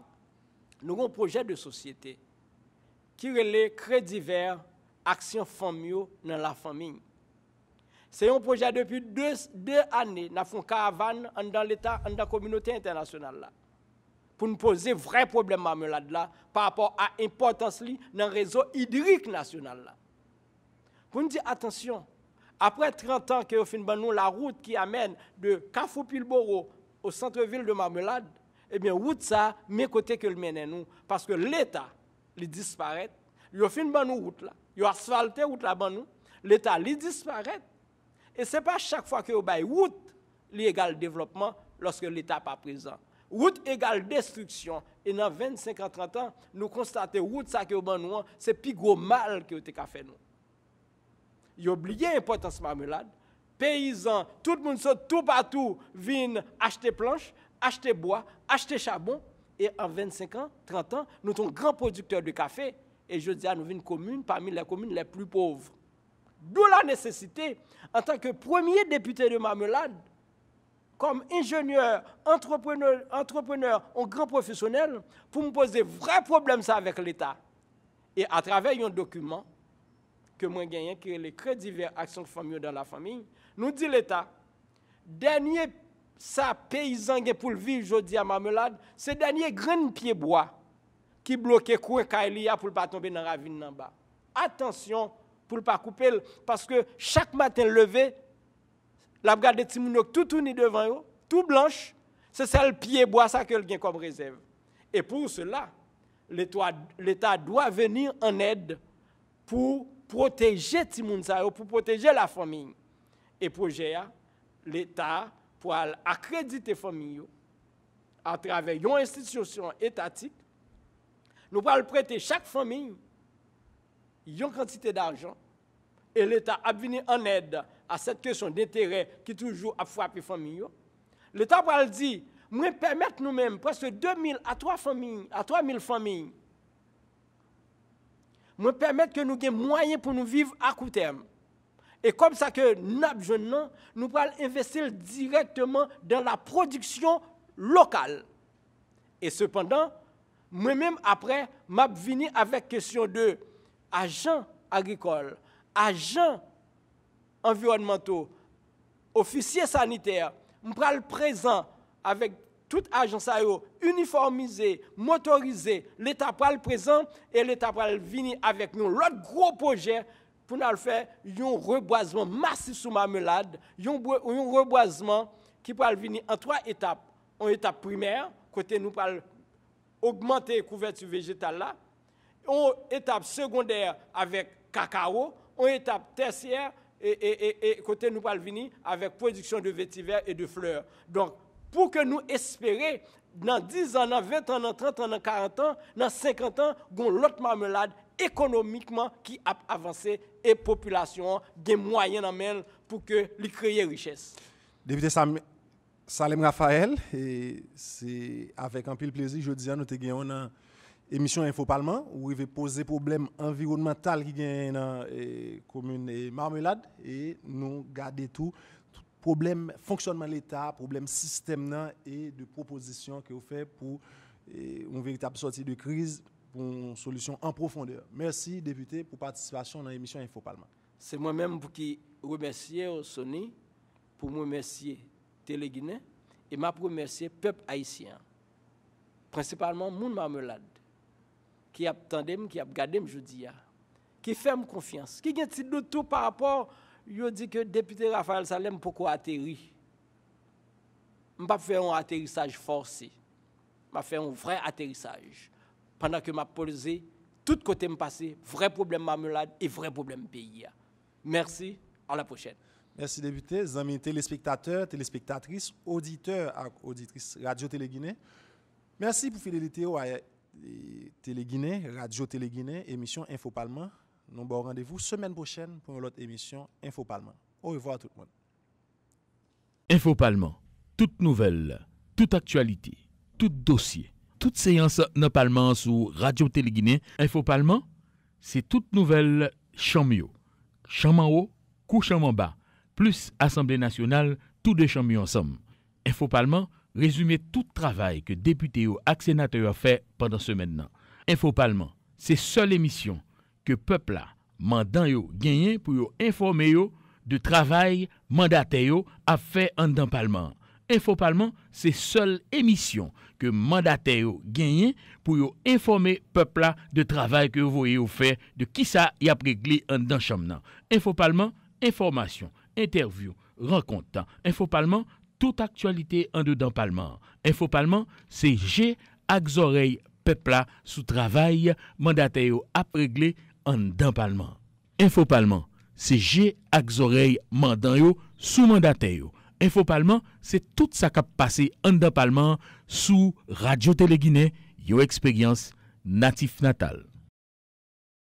S3: nous avons un projet de société qui relève crédit vert, action famille dans la famille. C'est un projet depuis 2 années. Nous avons une caravane dans l'État, dans la communauté internationale. Là, pour nous poser vrai problème marmelade là, par rapport à l'importance dans le réseau hydrique national. Là. Pour nous dire attention, après 30 ans que nous avons la route qui amène de Kafou-Pilboro au centre-ville de Marmelade, eh bien, route ça, mes côtés que le mène nous. Parce que l'État, il disparaît. Il a fait une bonne route là. Il a asphalté route là, nous. L'État, il disparaît. Et ce n'est pas chaque fois que vous avez route, l'égale développement lorsque l'État n'est pas présent. Route égale destruction. Et dans 25 à 30 ans, nous constatons route ça que nous c'est plus gros mal que vous avez fait nous. Il a oublié l'importance de marmelade. Paysans, tout le monde saute tout partout, viennent acheter planches, acheter bois, acheter charbon. Et en 25 ans, 30 ans, nous sommes grands producteurs de café. Et je dis à nous, une commune parmi les communes les plus pauvres. D'où la nécessité, en tant que premier député de Marmelade, comme ingénieur, entrepreneur, un grand professionnel, pour me poser vrai problème ça avec l'État. Et à travers un document que moi gagne, qui est les crédits vers action famille dans la famille, nous dit l'État, dernier ça paysan pour vivre aujourd'hui à Marmelade, c'est dernier grain de pied bois qui bloquait coin Kailia pour ne pas tomber dans la ravine en bas. Attention pour ne pas couper, parce que chaque matin levé, la garde de Timounok tout tourné devant eux, tout blanche, c'est ça le pied bois ça que le comme réserve. Et pour cela, l'État doit venir en aide pour protéger Timoun ça, pour protéger la famille. Et projet l'État pour accréditer la famille à travers une institution étatique, nous allons prêter chaque famille une quantité d'argent et l'État a venu en aide à cette question d'intérêt qui toujours a frappé les familles. L'État va dire, nous permettre nous-mêmes presque 2000 à 3000 familles. Nous permettre que nous ayons moyens pour nous vivre à court terme. Et comme ça que nous allons investir directement dans la production locale. Et cependant, moi-même après, je suis venu avec question de agents agricoles, agents environnementaux, officiers sanitaires, je suis présent avec toute agence uniformisée, motorisée, l'État est présent et l'État va venir avec nous. L'autre gros projet pour nous faire un reboisement massif sous Marmelade, un reboisement qui va venir en 3 étapes. En étape primaire, côté nous parle augmenter la couverture végétale là, en étape secondaire avec cacao, en étape tertiaire et côté nous parle venir avec production de vétiver et de fleurs. Donc pour que nous espérions, dans 10 ans, dans 20 ans, dans 30 ans, dans 40 ans, dans 50 ans, nous avons l'autre Marmelade économiquement qui a avancé et la population a des moyens pour que les créer richesse.
S2: Député Salem Raphaël, et c'est avec un pile plaisir, je dis à nous avons une émission Info Parlement où il va poser problème environnemental qui gagne dans la commune Marmelade et nous garder tout problème fonctionnement de l'État, problème système et de propositions que vous faites pour une véritable sortie de crise, pour une solution en profondeur. Merci, député, pour participation dans l'émission Info Parlement.
S3: C'est moi-même qui remercie Sony, pour me remercier Téléguinée et m'a remercier le peuple haïtien, principalement mon Marmelade, qui a attendu, qui a regardé jeudi, qui fait confiance, qui a de tout par rapport. Je dis que le député Raphaël Salem pourquoi atterri. Je ne vais pas faire un atterrissage forcé. Je vais faire un vrai atterrissage. Pendant que je posé tout côté me passé, vrai problème Marmelade et vrai problème pays. Merci, à la prochaine.
S2: Merci député, amis téléspectateurs, téléspectatrices, auditeurs et auditrices Radio Télé-Guinée. Merci pour fidélité à Télé-Guinée, Radio Télé-Guinée, émission Info Parlement. Nous avons rendez-vous semaine prochaine pour une autre émission Info Parlement. Au revoir tout le monde.
S1: Info Parlement, toute nouvelle, toute actualité, tout dossier, toute séance dans Parlement sur Radio Télé-Guinée. Info Parlement, c'est toute nouvelle chamio. Champ en haut, couche en bas, plus Assemblée nationale, tous deux champs ensemble. Info Parlement, résumé tout travail que députés ou sénateurs ont fait pendant ce maintenant. Info Parlement, c'est seule émission que peuple a mandant yo gagné pour yo informer yo de travail mandataire a fait en dans Parlement. Info Parlement, c'est seule émission que mandataire gagné pour yo informer peuple de travail que vous voyez fait de qui ça y a réglé en dans chambre. Info Parlement, information, interview, rencontre. Info Parlement, toute actualité en dedans Parlement. Info Parlement, c'est G ak oreille peuple sous travail mandataire a réglé en dedans Parlement. Info Parlement, c'est G ak oreille mandan yo sous mandataire yo. Info Parlement, c'est tout ça qui a passé en dedans Parlement sous Radio Télé-Guinée, yo expérience natif natal.